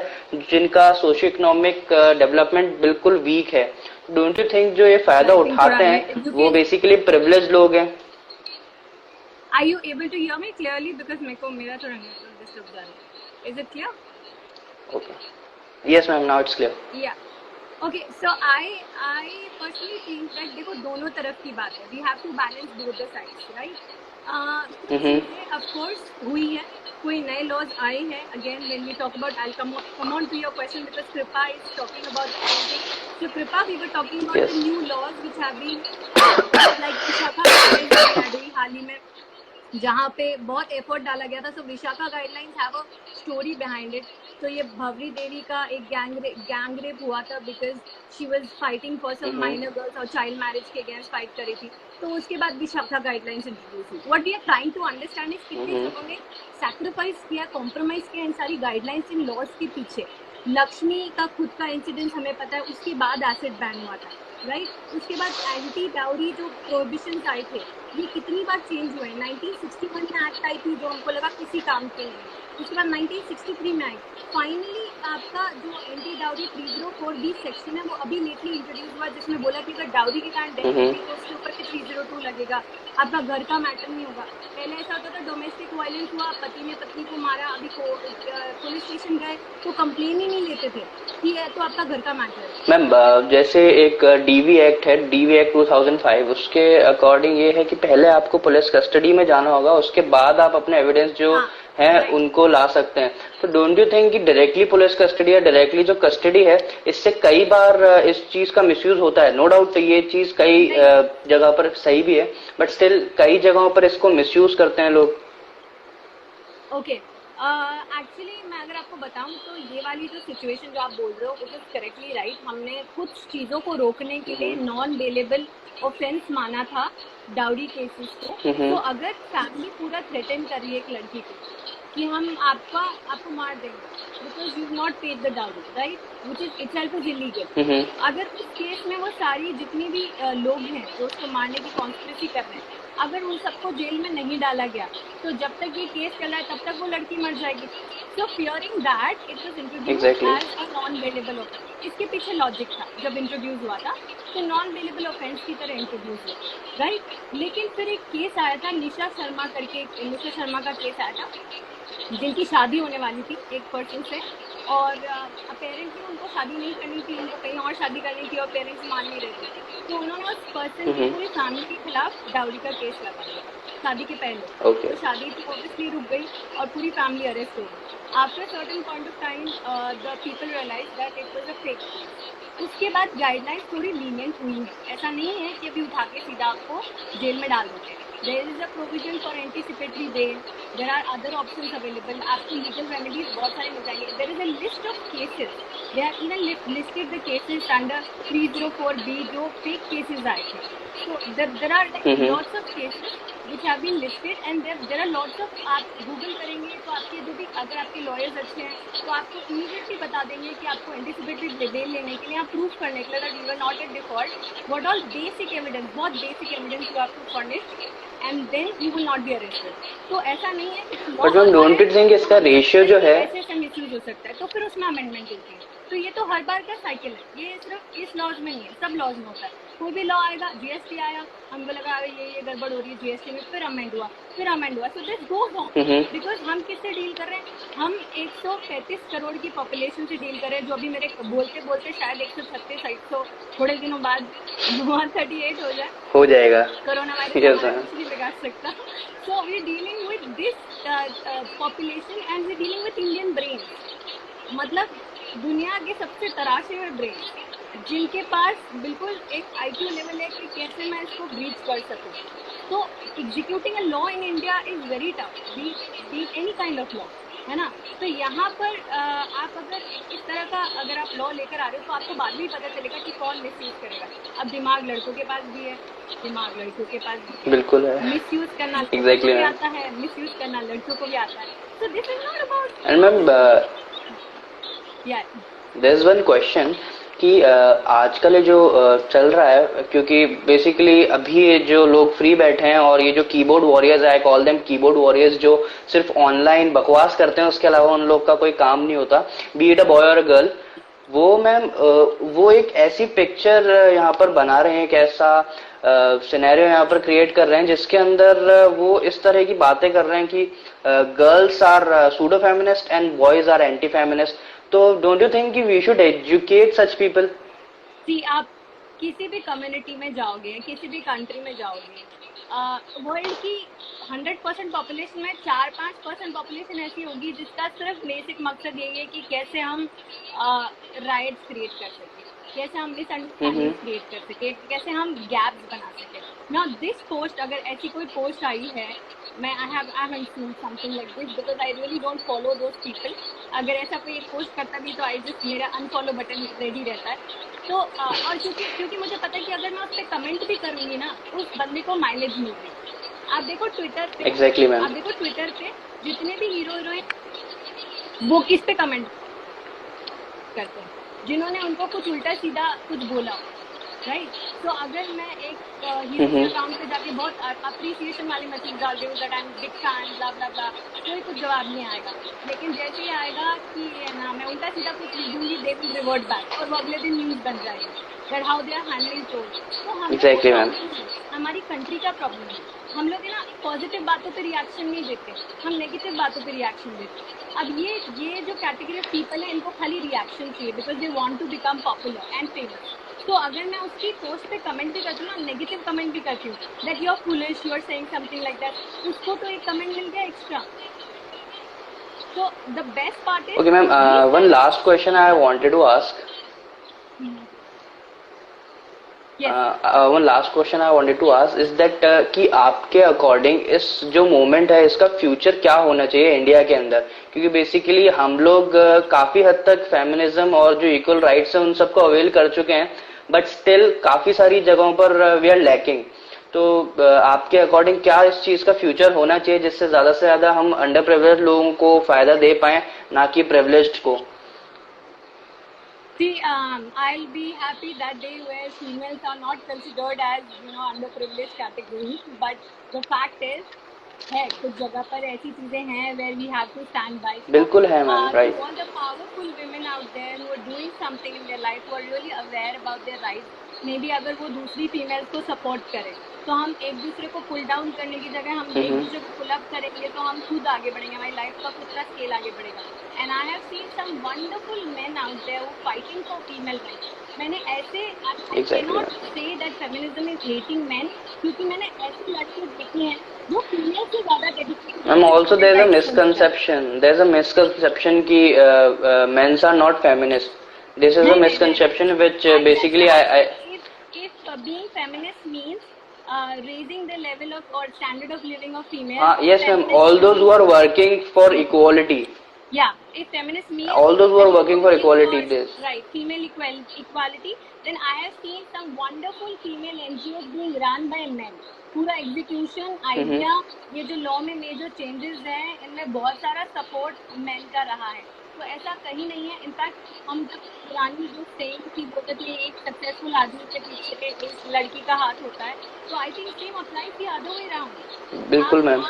जिनका सोशियो इकोनॉमिक डेवलपमेंट बिल्कुल वीक है। डोंट यू थिंक जो ये फायदा उठाते हैं वो बेसिकली प्रिविलेज लोग हैं? Are you able to hear me clearly? Because मेरा थोड़ा डिस्टर्ब जा रहा है. Is it clear? Okay. Yes ma'am, now it's clear. Yeah. Okay, so I personally think that देखो दोनों तरफ की बात है. We have to balance both the sides, right? Of course हुई है, कोई नए laws आए हैं. Again, when we talk about, I'll come on to your question because Kripa is talking about anything. So Kripa, we were talking about the new laws which have been like Vishakha guidelines हाल ही में जहाँ पे बहुत effort डाला गया था. So Vishakha guidelines have a story behind it. तो ये भवरी देवी का एक गैंग रेप हुआ था because she was fighting for some minor girls और चाइल्ड मैरिज के अगेंस्ट फाइट करी थी. तो उसके बाद विशाखा गाइडलाइंस इंट्रोड्यूस हुई. What we are trying to understand is कितने लोगों ने सैक्रिफाइस किया, कॉम्प्रोमाइज किया इन सारी गाइडलाइंस इन लॉज के पीछे. लक्ष्मी का खुद का इंसिडेंस हमें पता है, उसके बाद एसिड बैन हुआ था, राइट. उसके बाद एंटी डाउरी जो प्रोहिबिशंस आए थे ये कितनी बार चेंज हुए. 1961 में एक्ट आई थी जो हमको लगा किसी काम के नहीं. उसके बाद 1963 में आई. फाइनली आपका जो एंटी डाउरी 304B सेक्शन है वो अभी लेटली इंट्रोड्यूस हुआ जिसमें बोला कि अगर डाउरी के कारण डेथ होगी तो उसके ऊपर 302 लगेगा, आपका घर का मैटर नहीं होगा. पहले ऐसा होता था डोमेस्टिक वायलेंस हुआ, पति ने पत्नी को मारा, अभी पुलिस स्टेशन गए तो कंप्लेन ही नहीं लेते थे कि तो आपका घर का मैटर है. मैम जैसे एक डीवी एक्ट है, डीवी एक्ट 2005, उसके अकॉर्डिंग ये है कि पहले आपको पुलिस कस्टडी में जाना होगा, उसके बाद आप अपने एविडेंस जो है उनको ला सकते हैं. तो डोंट यू थिंक कि डायरेक्टली पुलिस कस्टडी या डायरेक्टली जो कस्टडी है इससे कई बार इस चीज का मिसयूज होता है? नो डाउट ये चीज कई जगह पर सही भी है, बट स्टिल कई जगहों पर इसको मिसयूज करते हैं लोग. ओके, एक्चुअली मैं अगर आपको बताऊं तो ये वाली जो सिचुएशन जो आप बोल रहे हो इट इज करेक्टली राइट. हमने कुछ चीज़ों को रोकने के लिए नॉन बेलेबल ऑफेंस माना था डाउरी केसेस को. तो अगर फैमिली पूरा थ्रेटन कर रही है एक लड़की को कि हम आपको मार देंगे because you not paid the dowry, right, which is itself is illegal. अगर उस केस में वो सारी जितनी भी लोग हैं जो उसको मारने की कॉन्स्पिरेसी कर रहे हैं अगर उन सबको जेल में नहीं डाला गया तो जब तक ये केस चला है तब तक वो लड़की मर जाएगी. So fearing that it was introduced as a non bailable offence. इसके पीछे लॉजिक था जब इंट्रोड्यूस हुआ था तो नॉन बेलेबल ऑफेंस की तरह इंट्रोड्यूस हुआ, राइट. लेकिन फिर एक केस आया था निशा शर्मा करके, निशा शर्मा का केस आया था जिनकी शादी होने वाली थी एक पर्सन से और अपेरेंटली उनको शादी नहीं करनी थी, उनको कहीं और शादी करनी थी और पेरेंट्स मान नहीं रहे थे. तो उन्होंने उस पर्सन की पूरी फैमिली के खिलाफ डाउरी का केस लगा दिया शादी के पहले. तो शादी तो ऑब्वियसली रुक गई और पूरी फैमिली अरेस्ट हो गई. After certain point of time the people realise that it was a fake. उसके बाद गाइडलाइंस थोड़ी लीनियंट हुई है. ऐसा नहीं है कि अभी उठा के सीधा आपको जेल में डाल देते हैं. There is a provision for anticipatory bail. There are other options available. आपको legal remedies बहुत सारे मिल जाएंगे. There is a list of cases. They have even listed the cases under 304B जो fake cases आए थे. So there are lots of cases which have been listed and there are lots of. आप Google करेंगे तो आपके जो भी अगर आपके lawyers अच्छे हैं तो आपको immediately बता देंगे कि आपको anticipatory bail लेने के लिए आप proof करने के लिए that you are not at default. What all basic evidence, बहुत basic evidence you have to furnish. And then you will not be arrested. तो ऐसा नहीं है कि but ma'am don't you think इसका रेशियो जो है ऐसे से मिसयूज हो सकता है तो फिर उसमें अमेंडमेंट होती है. तो ये तो हर बार का साइकिल है. ये सिर्फ इस लॉज में नहीं है, सब लॉज में होता है. कोई भी लॉ आएगा, जीएसटी आया, हमको लगा ये गड़बड़ हो रही है जीएसटी में, फिर अमेंड हुआ. So this goes on because हम किससे डील कर रहे हैं? हम 135 करोड़ की पॉपुलेशन से डील कर रहे हैं जो अभी मेरे बोलते बोलते शायद 136 थोड़े दिनों बाद 138 हो जाएगा. कोरोना वायरस कुछ नहीं बिगाड़ सकता. So we dealing with this population and we dealing with Indian brain. मतलब दुनिया के सबसे तराशे हुए ब्रेन जिनके पास बिल्कुल एक IQ लेवल है कि कैसे मैं इसको ब्रीच कर सकूं. तो executing a law in India is very tough, be any kind of law, है ना. तो यहाँ पर आप अगर इस तरह का अगर आप लॉ लेकर आ रहे हो तो आपको बाद में ही पता चलेगा कि कौन मिसयूज करेगा. अब दिमाग लड़कों के पास भी है, दिमाग लड़कों के पास भी बिल्कुल है. मिसयूज करना लड़कों को भी आता है, मिसयूज करना लड़कों को भी आता है. So this is not about. And ma'am there is one question कि आजकल जो चल रहा है, क्योंकि बेसिकली अभी ये जो लोग फ्री बैठे हैं और ये जो keyboard warriors, I call them keyboard warriors, जो सिर्फ ऑनलाइन बकवास करते हैं उसके अलावा उन लोग का कोई काम नहीं होता, बी इट अ बॉय और अ गर्ल, वो मैम वो एक ऐसी पिक्चर यहाँ पर बना रहे हैं, एक ऐसा सिनेरियो यहाँ पर क्रिएट कर रहे हैं जिसके अंदर वो इस तरह की बातें कर रहे हैं कि girls are pseudo feminist and boys are anti feminist. तो डोंट यू थिंक कि we should educate such people? See आप किसी भी कम्युनिटी में जाओगे, किसी भी कंट्री में जाओगे, वर्ल्ड की 100% पॉपुलेशन में 4-5% पॉपुलेशन ऐसी होगी जिसका सिर्फ बेसिक मकसद यही है कि कैसे हम राइट्स क्रिएट कर सकें, कैसे हम मिसअंडरस्टैंडिंग क्रिएट कर सके, कैसे हम गैप्स बना सके. नाउ दिस पोस्ट, अगर ऐसी कोई पोस्ट आई है, मैं I haven't seen something like this because I really don't follow those people. अगर ऐसा कोई पोस्ट करता भी तो आई जस्ट, मेरा अनफॉलो बटन रेडी रहता है. तो और क्योंकि मुझे पता है कि अगर मैं उस पर कमेंट भी करूँगी ना उस बंदे को माइलेज मिलेगी. आप देखो ट्विटर पे, आप देखो ट्विटर पे जितने भी हीरो हीरोइन वो किस पे कमेंट करते हैं, जिन्होंने उनको कुछ उल्टा सीधा कुछ बोला, राइट. तो अगर मैं एक हीरो के अकाउंट पे जाके बहुत अप्रिसिएशन वाली मैसेज डाल रही हूँ that I am big fan blah blah blah, कोई कुछ जवाब नहीं आएगा. लेकिन जैसे ही आएगा कि ना मैं उल्टा सीधा कुछ लिख दूंगी, दे विल रिवर्ट बैक और वो अगले दिन न्यूज बन जाएगी that how they are handling post. तो हमारी कंट्री का प्रॉब्लम है. हम लोग ना पॉजिटिव बातों पे रिएक्शन नहीं देते, हम नेगेटिव बातों पे रिएक्शन देते. अब ये जो कैटेगरी ऑफ पीपल है इनको खाली रिएक्शन चाहिए because they want to become popular and famous. तो अगर मैं उसकी पोस्ट पे कमेंट भी करती हूँ ना, नेगेटिव कमेंट भी करती हूँ that you are foolish, you are saying something like that, उसको तो एक कमेंट मिल गया extra. So the best part is. Okay, ma'am. One last question I wanted to ask. Yes. One last question I wanted to ask is that कि आपके according इस जो movement है इसका फ्यूचर क्या होना चाहिए इंडिया के अंदर? क्योंकि बेसिकली हम लोग काफी हद तक फेमिनिज्म और जो इक्वल राइट्स है उन सबको अवेल कर चुके हैं, बट स्टिल काफी सारी जगहों पर वी आर लैकिंग. तो आपके अकॉर्डिंग क्या इस चीज का फ्यूचर होना चाहिए जिससे ज्यादा से ज्यादा हम अंडर प्रिविलेज्ड लोगों को फायदा दे पाए, ना कि प्रिविलेज्ड को? See, I'll be happy that day where females are not considered as, underprivileged category. But the fact is, है कुछ जगह पर ऐसी चीजें हैं where we have to stand by. बिल्कुल है ma'am, To right. all the powerful women out there who are doing something in their life, who are really aware about their rights, maybe अगर वो दूसरी females को support करें, तो हम एक दूसरे को पुल डाउन करने की जगह हम एक दूसरे को पुल अप करेंगे, तो हम खुद आगे बढ़ेंगे, हमारी लाइफ का खुद का स्केल आगे बढ़ेगा. And I have seen some wonderful men out there who fighting for female rights. मैंने ऐसे I can not say that feminism is hating men, क्योंकि मैंने ऐसे लड़के देखे हैं जो फीमेल से ज्यादा dedicated. Ma'am also there is a misconception कि mens are not feminist. This is a misconception which basically I if being feminist means raising the level of or standard of living of females. Yes ma'am, all those who are working for equality. Yeah, if feminist means all those who are working for equality, this right, female equality, then I have seen some wonderful female NGOs being run by men. पूरा execution idea, ये जो law में major changes हैं, इनमें बहुत सारा support man का रहा है. तो ऐसा कहीं नहीं है. इनफैक्ट हम जब पुरानी जो सेम थी बोलते थे एक सक्सेसफुल आदमी के पीछे एक लड़की का हाथ होता है, तो I think same apply the other way round. बिल्कुल मैम.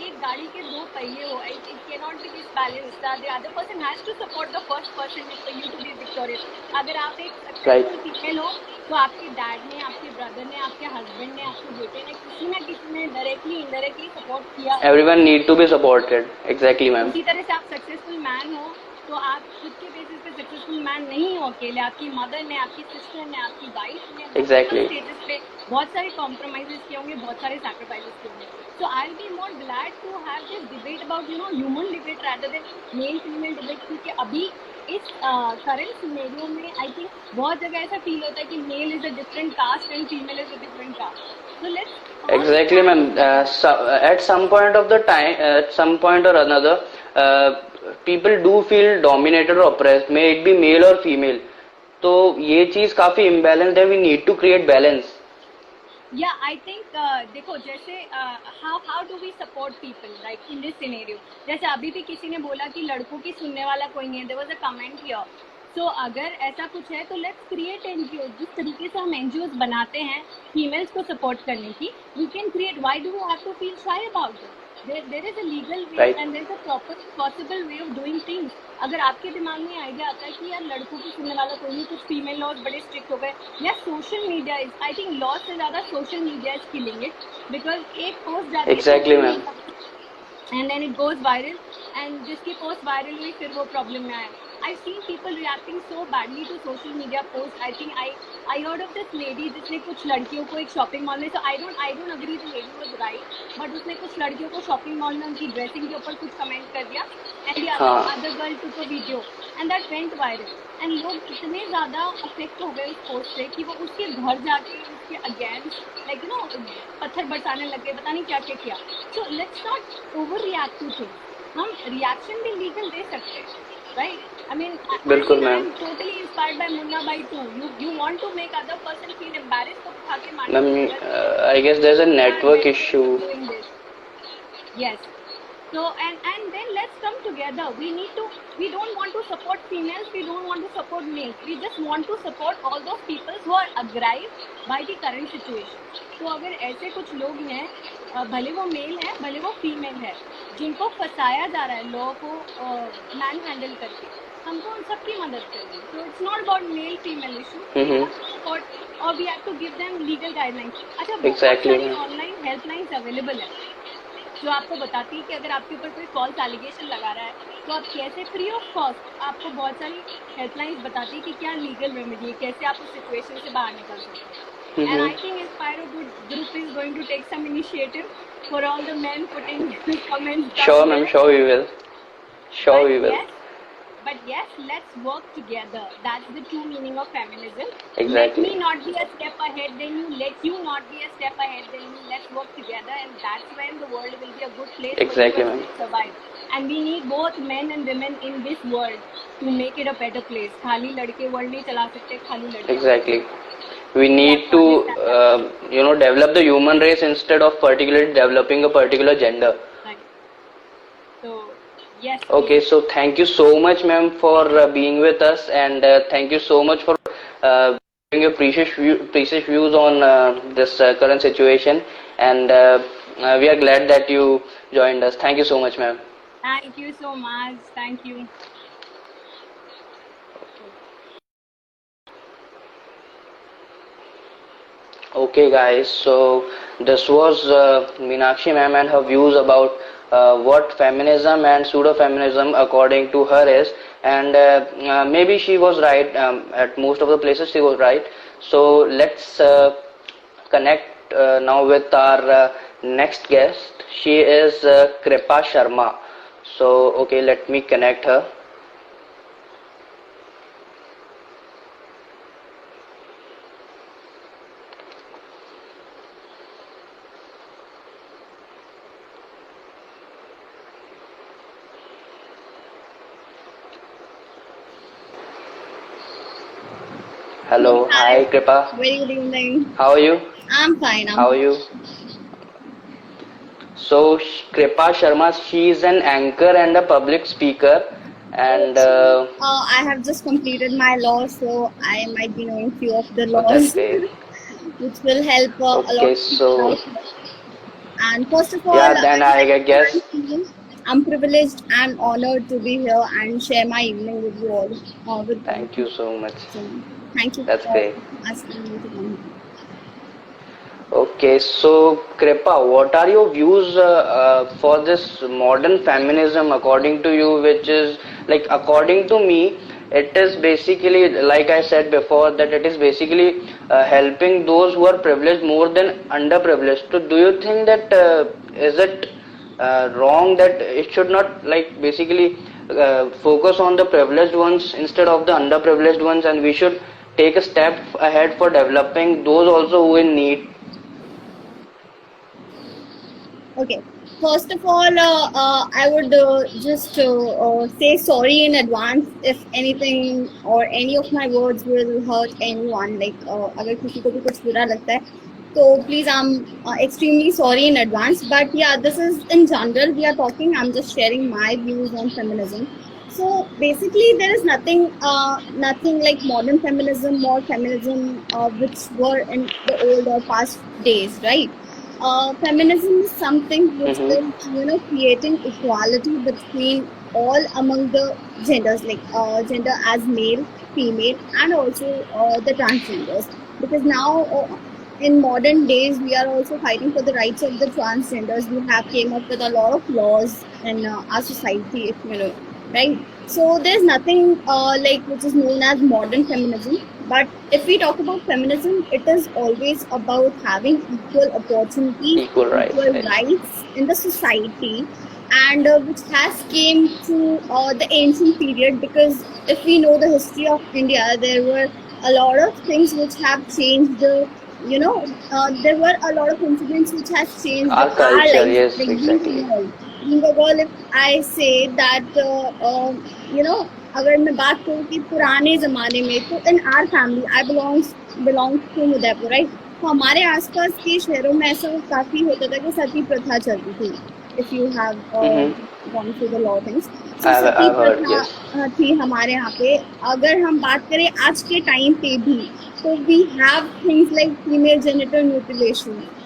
एक गाड़ी के दो पहिए हो, it can not be disbalanced. The other person has to support the first person for you to be victorious. अगर आप एक सक्सेसफुल फीमेल हो, तो आपके डैड ने, आपके ब्रदर ने, आपके हस्बैंड ने, आपके बेटे ने, किसी ना किसी ने डायरेक्टली इनडायरेक्टली सपोर्ट किया. Everyone need to be supported. Exactly ma'am. इसी तरह से आप सक्सेसफुल मैन हो, तो आप खुद के बेसिस पे सक्सेसफुल मैन नहीं हो अकेले. आपकी मदर ने, आपकी सिस्टर ने, आपकी वाइफ ने एग्जैक्टली स्टेजेस पे बहुत सारे कॉम्प्रोमाइजेस किए होंगे, बहुत सारे सैक्रिफाइसेस किए होंगे. So I'll be more glad to have this debate about human debate rather than male female debate, क्योंकि अभी इस करंट सिनेरियो में आई थिंक बहुत जगह ऐसा फील होता है कि male is a different caste and female is a different caste. So let's exactly ma'am. At some point of the time, at some point or another, people do feel dominated or oppressed, may it be male or female. तो ये चीज काफी imbalanced है. We need to create balance. या I think देखो, जैसे how do we support people right in this scenario. जैसे अभी भी किसी ने बोला कि लड़कों की सुनने वाला कोई नहीं है. There was a comment here. So अगर ऐसा कुछ है तो लेट्स क्रिएट एनजीओ. जिस तरीके से हम एनजीओज बनाते हैं फीमेल्स को सपोर्ट करने की, we can create. Why do we have to feel shy about it? there is a legal way right. and there is a proper possible way of doing things. अगर आपके दिमाग में idea आता है कि यार लड़कों की सुनने वाला कोई नहीं, कुछ फीमेल लॉज बड़े स्ट्रिक्ट हो गए, या social media is, I think law से ज्यादा social media is killing it. Because एक पोस्ट जाती है exactly ma'am, and then it goes viral, एंड जिसकी पोस्ट वायरल हुई फिर वो प्रॉब्लम में आया. I've seen people reacting so badly to social media posts. I think I heard of this lady जिसने कुछ लड़कियों को एक शॉपिंग मॉल में, so I don't agree the lady was right, but उसने कुछ लड़कियों को शॉपिंग मॉल में उनकी ड्रेसिंग के ऊपर कुछ कमेंट कर दिया, and the other girl took a video and that went viral. And लोग इतने ज़्यादा अफेक्ट हो गए उस पोस्ट से कि वो उसके घर जाके उसके अगेंस्ट पत्थर बरसाने लग गए, पता नहीं क्या क्या किया. So let's not overreact to things. हम रिएक्शन भी लीगल दे सकते हैं, right? I mean, I'm totally inspired by Munna Bhai too. You want to make other person feel embarrassed, तो उठा के मारना. I guess there's a network issue. Doing this. Yes. So and then let's come together. We don't want to support females. We don't want to support males. We just want to support all those people who are aggrieved by the current situation. तो अगर ऐसे कुछ लोग हैं, भले वो mail है भले वो फीमेल है, जिनको फंसाया जा रहा है लॉ को मैन हैंडल करके, हमको उन सबकी मदद करनी. तो it's not about male female issue, और we have to give them legal guidelines. अच्छा, बहुत सारी ऑनलाइन हेल्पलाइंस अवेलेबल है जो आपको बताती है कि अगर आपके ऊपर कोई फॉल्स एलिगेशन लगा रहा है तो आप कैसे फ्री ऑफ कॉस्ट, आपको बहुत सारी हेल्पलाइंस बताती है कि क्या लीगल रेमेडी है, कैसे आप उस सिचुएशन से बाहर निकल सकते हैं. And I think Inspire Group is going to take some initiative for all the men putting comments. Sure, ma'am. Sure, we will. Sure, we will. But yes, let's work together. That's the true meaning of feminism. Exactly. Let me not be a step ahead than you. Let you not be a step ahead than you. Let's work together, and that's when the world will be a good place exactly, for you to survive. And we need both men and women in this world to make it a better place. खाली लड़के world नहीं चला सकते, खाली लड़के. Exactly. We need to develop the human race instead of particularly developing a particular gender. Right. So Yes, Okay, please. so thank you so much, ma'am, for being with us, and thank you so much for giving your precious views on this current situation. And we are glad that you joined us. Thank you so much, ma'am. Thank you so much. Thank you. Okay, guys, so this was Meenakshi ma'am and her views about what feminism and pseudo feminism, according to her, is. And maybe she was right. At most of the places, she was right. So let's connect now with our next guest. She is Kripa Sharma. So, okay, let me connect her. Hello, Hi, hi Kripa. very good evening. How are you? I'm fine. How are you? So Kripa Sharma, she is an anchor and a public speaker, and Also, I have just completed my law, so I might be knowing few of the oh, that's laws, great. which will help a lot Okay, of people so out here. And first of all, yeah, I then would like I to guess thank you. I'm privileged and honored to be here and share my evening with you all. With thank you so much. so, thank you That's for great. asking me to come here. Okay, so Kripa, what are your views for this modern feminism according to you, which is like according to me, it is basically like I said before that it is basically helping those who are privileged more than underprivileged. So do you think that is it wrong that it should not like basically focus on the privileged ones instead of the underprivileged ones, and we should take a step ahead for developing those also who in need? Okay. First of all, I would just say sorry in advance if anything or any of my words will hurt anyone. Like, अगर किसी को भी कुछ बुरा लगता है, so please, I'm extremely sorry in advance. But yeah, this is in general we are talking. I'm just sharing my views on feminism. So basically, there is nothing like modern feminism or feminism which were in the old or past days, right? Feminism is something which Mm-hmm. is creating equality between all among the genders, like gender as male, female, and also the transgenders. Because now in modern days we are also fighting for the rights of the transgenders. We have came up with a lot of laws in our society, if you know, right? So there's nothing like which is known as modern feminism. But if we talk about feminism, it is always about having equal opportunities, Equal rights, equal right? rights in the society, and which has came to the ancient period. Because if we know the history of India, there were a lot of things which have changed the, there were a lot of incidents which has changed Our our culture, life, yes, like being exactly. small, being a girl. If I say that, you know, अगर मैं बात करूँ कि पुराने ज़माने में, तो in our family I belongs to Udaipur, right? तो हमारे आसपास के शहरों में ऐसा काफ़ी होता था कि सती प्रथा चलती थी, if you have Mm-hmm. Gone through the law things. So Sati I've heard, प्रथा yes. थी हमारे यहाँ पे। अगर हम बात करें आज के टाइम पे भी, तो we have things like female genital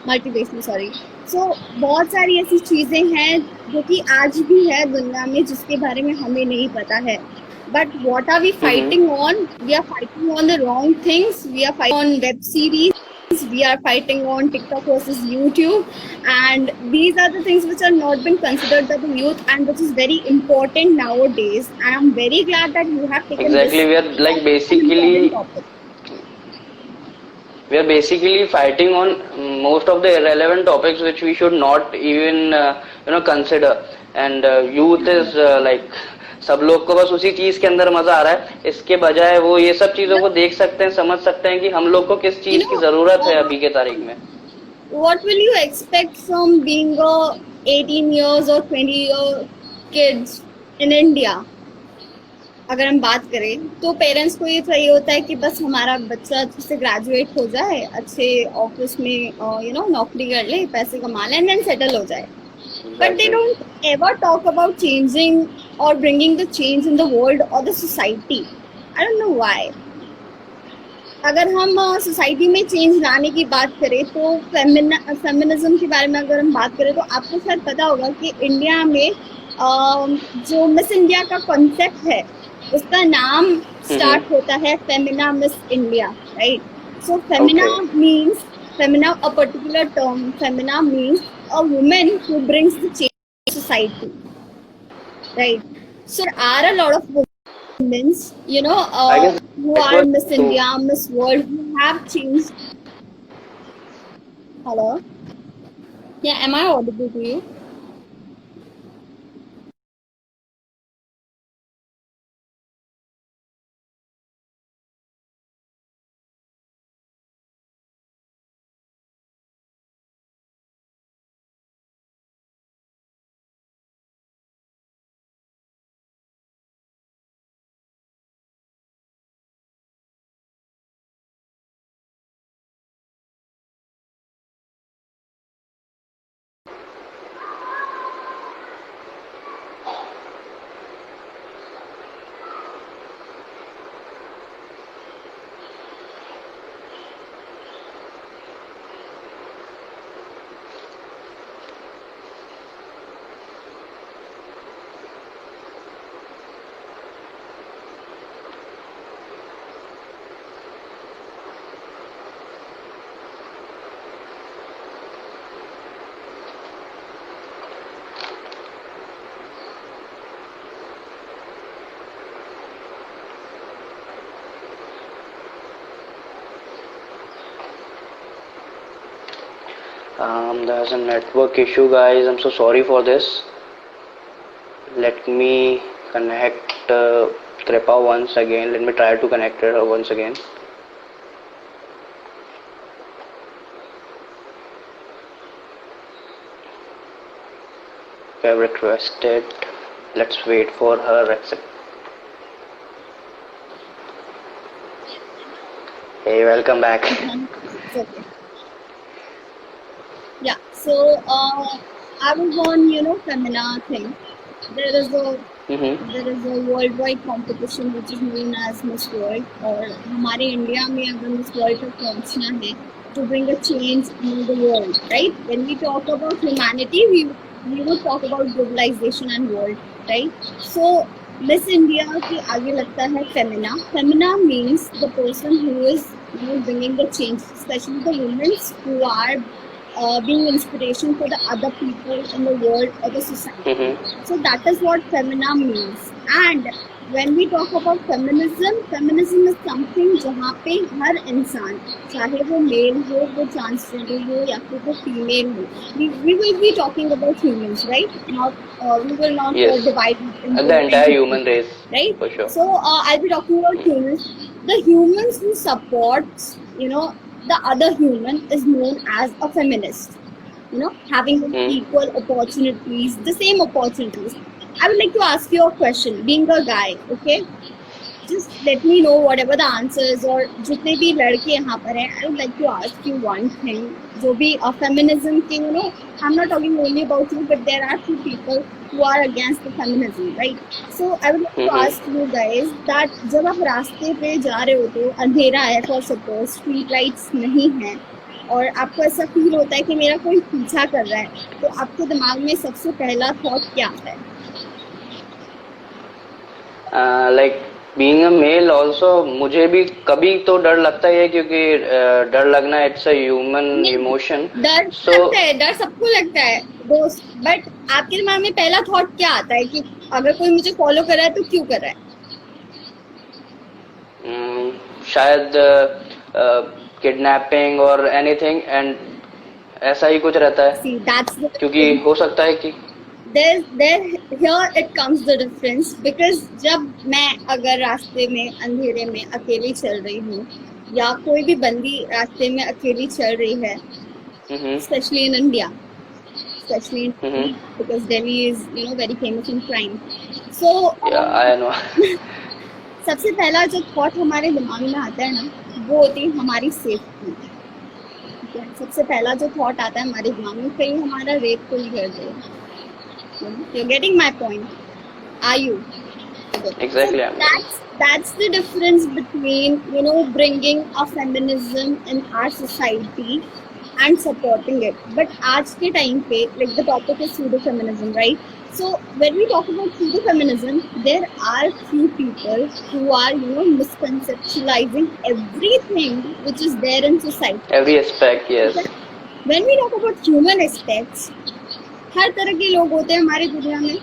multiplication, sorry. So बहुत सारी ऐसी चीज़ें हैं जो कि आज भी है दुनिया में, जिसके बारे में हमें नहीं पता है। But what are we Mm-hmm. fighting on? We are fighting on the wrong things. We are fighting on web series. We are fighting on TikTok versus YouTube. And these are the things which are not been considered by the youth, and which is very important nowadays. And I'm very glad that you have taken this Exactly. We are like as an important basically topic. fighting on most of the irrelevant topics which we should not even consider. And youth is like सब लोग को बस उसी चीज के अंदर मजा आ रहा है, इसके बजाय वो ये सब चीजों को देख सकते हैं, समझ सकते हैं कि हम लोग को किस You चीज की know, जरूरत है अभी के तारीख में. what will you expect from being a 18 years or 20-year kids in India? अगर हम बात करें तो पेरेंट्स को ये चाहिए होता है कि बस हमारा बच्चा अच्छे से ग्रेजुएट हो जाए, अच्छे ऑफिस में नौकरी कर ले, पैसे कमा ले, एंड देन सेटल हो जाए। but they don't ever talk about changing or bringing the change in the world or the society. I don't know why. अगर हम सोसाइटी में चेंज लाने की बात करें तो फेमिनिज्म के बारे में अगर हम बात करें तो आपको शायद पता होगा कि इंडिया में जो मिस इंडिया का कॉन्सेप्ट है उसका नाम स्टार्ट होता है Femina miss India, right? So Femina means Femina, a particular term Femina means a woman who brings the change in society, right? So there are a lot of women's, you know, who are Miss India, Miss World, who have changed. Hello? Yeah, am I audible to you? There's a network issue, guys. I'm so sorry for this. Let me connect Kripa once again. Let me try to connect her once again. We have requested. Let's wait for her accept. Hey, welcome back. Okay. Yeah, so I was on, you know, Femina thing. There is a worldwide competition which is known as Miss World. और हमारे India में अगर Miss World तक पहुंचना है to bring a change in the world, right? When we talk about humanity, we would talk about globalization and world, right? So Miss India के आगे लगता है Femina. Femina means the person who is, you know, bringing the change, especially the women who are being inspiration for the other people in the world or the society. So that is what Femina means. And when we talk about feminism is something जहाँ पे हर इंसान, चाहे वो mail हो, वो transgender हो या फिर वो फीमेल हो, we will be talking about humans, right? Not we will not divide into the entire human race, right? For sure. So I'll be talking about humans. The humans who supports, you know, the other human is known as a feminist, you know, having equal opportunities, the same opportunities. I would like to ask you a question, being a guy, okay? Just let me know whatever the answer is, और जितने भी लड़के यहाँ पर हैं, I would like to ask you one thing, जो भी feminism के, you know, I'm not talking only about you, but there are few people who are against the feminism, right? So I would like to ask you guys that जब आप रास्ते पे जा रहे होते हो, अंधेरा है for suppose, street lights नहीं हैं, और आपको ऐसा फील होता है कि मेरा कोई पीछा कर रहा है, तो आपके दिमाग में सबसे पहला थॉट क्या आता है? Like being a male also, मुझे भी कभी तो डर लगता है क्योंकि डर लगना इट्स अ ह्यूमन इमोशन. डर लगता है, डर सबको लगता है दोस्त, बट आपके दिमाग में पहला थॉट क्या आता है कि अगर कोई मुझे फॉलो कर रहा है तो क्यों कर रहा है? शायद किडनैपिंग और एनीथिंग, एंड ऐसा ही कुछ रहता है. See, that's the क्योंकि हो सकता है कि here it comes the difference, because जब मैं अगर रास्ते में अंधेरे में अकेली चल रही हूँ या कोई भी बंदी रास्ते में अकेली चल रही है, especially in India, because Delhi is, you know, very famous in crime. So yeah, I know. सबसे पहला जो थॉट हमारे दिमाग में आता है ना, वो होती है हमारी सेफ्टी. सबसे पहला जो थॉट आता है हमारे दिमाग में, कहीं हमारा रेप तो नहीं कर दे, You're getting my point. Are you? Exactly. So that's the difference between bringing a feminism in our society and supporting it. But आज के time पे, like the topic is pseudo feminism, right? So when we talk about pseudo feminism, there are few people who are misconceptualizing everything which is there in society. Every aspect, yes. When we talk about human aspects, हर तरह के लोग होते हैं हमारी दुनिया में.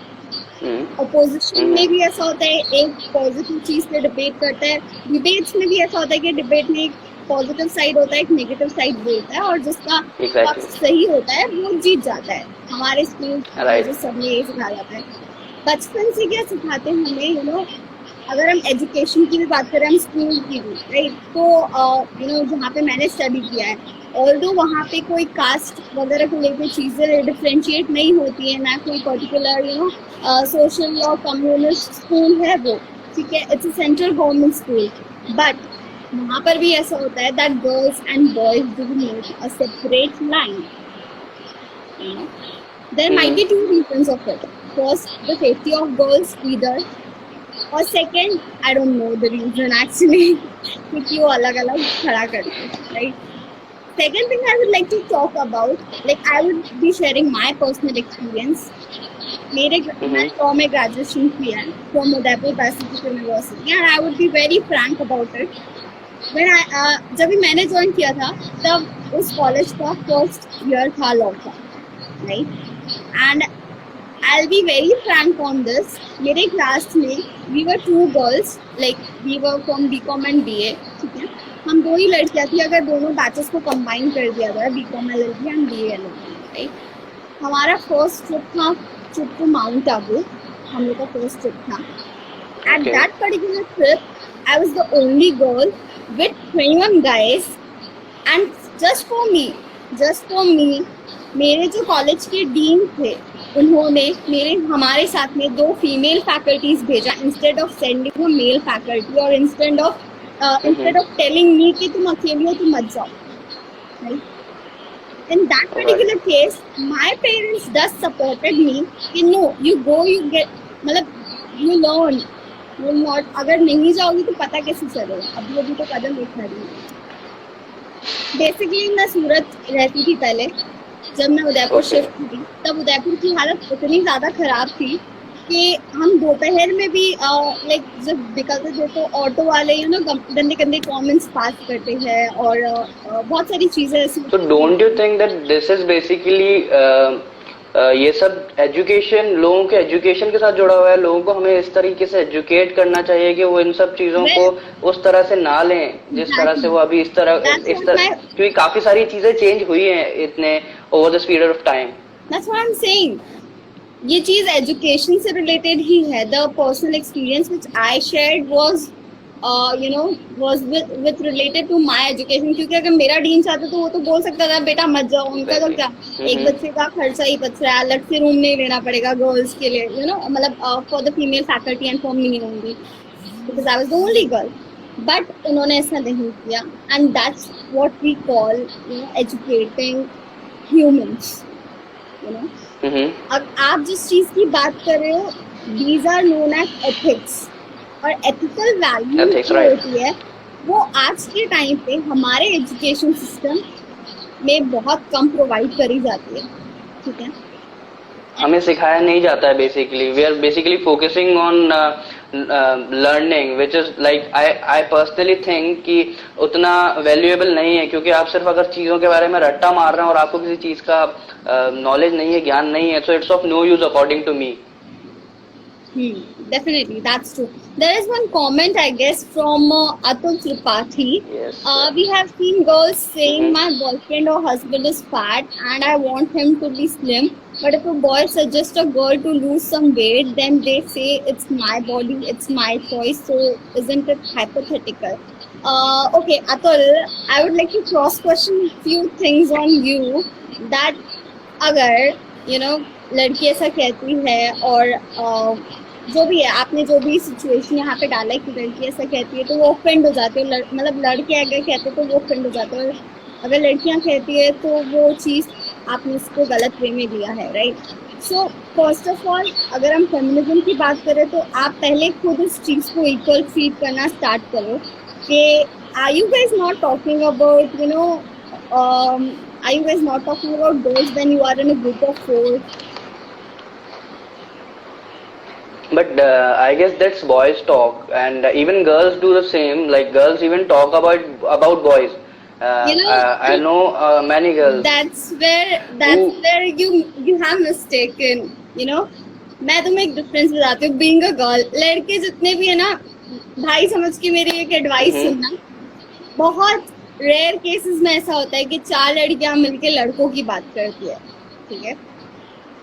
Opposition में भी ऐसा होता है, एक पॉजिटिव चीज पे डिबेट करता है. डिबेट्स में भी ऐसा होता है कि डिबेट में एक पॉजिटिव साइड होता है, एक नेगेटिव साइड भी होता है, और जिसका पक्ष सही होता है वो जीत जाता है. हमारे स्कूल सब में ये सिखाया जाता है. बचपन से क्या सिखाते हैं हमें, अगर हम एजुकेशन की भी बात करें, हम स्कूल की भी, राइट? तो जहाँ पे मैंने स्टडी किया है, ऑल्दो वहाँ पे कोई कास्ट वगैरह को लेकर चीज़ें डिफ्रेंशिएट नहीं होती है, ना कोई पर्टिकुलर सोशल और कम्युनिस्ट स्कूल है वो, ठीक है, it's a central government school. But वहाँ पर भी ऐसा होता है that girls and boys do need a separate line. There might be two reasons of it. First, the safety of girls either, और second I don't know the reason actually, क्योंकि वो अलग अलग खड़ा करते हैं, right? Second thing I would like to talk about, like I would be sharing my personal experience. मैंने law में ग्रेजुएशन किया है from Udaipur Pacific University, and I would be very frank about it. जब भी मैंने join किया था तब उस कॉलेज का फर्स्ट ईयर था लॉ का, right? And I'll be very frank on this. मेरे क्लास में we were two girls, like we were from BCom and BA, ठीक है? हम दो ही लड़कियाँ थी. अगर दोनों बैचेस को कंबाइन कर दिया जाए, BCom LLB and BA LLB, right? हमारा फर्स्ट ट्रिप था टू माउंट आबू. हम लोग का फर्स्ट ट्रिप था. At that particular trip I was the only girl with 21 guys, and just for me मेरे जो कॉलेज के डीन थे, उन्होंने हमारे साथ में 2 फीमेल फैकल्टीज भेजा instead of sending a male faculty, और इंस्टेड ऑफ टेलिंग मी कि तुम अकेली हो, तुम मत जाओ, right? In that particular case, my parents thus supported me कि no, you go, you get, मतलब you learn, you not, अगर नहीं जाओगी तो पता कैसे चलेगा. अभी तो कदम उठा रही हूँ. बेसिकली मैं सूरत रहती थी पहले. जब मैं उदयपुर शिफ्ट हुई तब उदयपुर की हालत इतनी ज़्यादा ख़राब थी कि हम दोपहर में भी लाइक जब निकलते थे तो ऑटो वाले गंदे गंदे कमेंट्स पास करते हैं, और बहुत सारी चीज़ें ऐसी. तो don't you think that this is basically ये सब एजुकेशन, लोगों के एजुकेशन के साथ जुड़ा हुआ है? लोगों को हमें इस तरीके से एजुकेट करना चाहिए कि वो इन सब चीजों को उस तरह से ना लें जिस तरह से वो अभी इस तरह क्योंकि काफी सारी चीजें चेंज हुई हैं इतने over the period of time. That's what I'm saying. ये चीज एजुकेशन से रिलेटेड ही है. The personal experience which I shared was was with related to my education. क्योंकि अगर मेरा डीन चाहता तो वो तो बोल सकता था बेटा मत जाओ. उनका तो क्या, एक बच्चे का खर्चा ही बच रहा है, अलग से रूम नहीं लेना पड़ेगा गर्ल्स के लिए, मतलब for the female faculty and for me only, because I was the only girl. But उन्होंने ऐसा नहीं किया, and that's what we call educating humans. अब आप जिस चीज की बात कर रहे हो, these are known as ethics, और एथिकल वैल्यू जो होती है वो आज के टाइम पे हमारे एजुकेशन सिस्टम में बहुत कम प्रोवाइड करी जाती है, ठीक है? हमें सिखाया नहीं जाता है. Basically we are basically focusing on learning which is like I personally think कि उतना वैल्यूएबल नहीं है, क्योंकि आप सिर्फ अगर चीजों के बारे में रट्टा मार रहे हैं और आपको किसी चीज का नॉलेज नहीं है, ज्ञान नहीं है, so it's of no use according to me. Definitely, that's true. There is one comment, I guess, from Atul Tripathi. Yes. We have seen girls saying my boyfriend or husband is fat and I want him to be slim. But if a boy suggests a girl to lose some weight, then they say it's my body, it's my choice. So isn't it hypothetical? Okay, Atul, I would like to cross question a few things on you. That अगर लड़की ऐसा कहती है, और जो भी है, आपने जो भी सिचुएशन यहाँ पे डाला है कि लड़की ऐसा कहती है तो वो ऑफेंड हो जाते हैं, मतलब लड़के अगर कहते हैं तो वो ऑफेंड हो जाते हैं, और अगर लड़कियाँ कहती है तो वो चीज़ आपने इसको गलत वे में लिया है, right? So first of all अगर हम फेमिनिज्म की बात करें तो आप पहले खुद इस चीज को इक्वल ट्रीट करना स्टार्ट करो कि are you guys not talking about are you guys not talking about girls when you are in a group of four? But I guess that's boys talk, and even girls do the same. Like girls even talk about boys. I know many girls. That's where you have mistaken. मैं तुम्हें एक difference बताती हूँ. Being a girl, लड़के जितने भी है ना, भाई समझ के मेरी एक एडवाइस सुनना. बहुत रेयर केसेस में ऐसा होता है कि 4 लड़कियां मिलके लड़कों की बात करती है, ठीक है.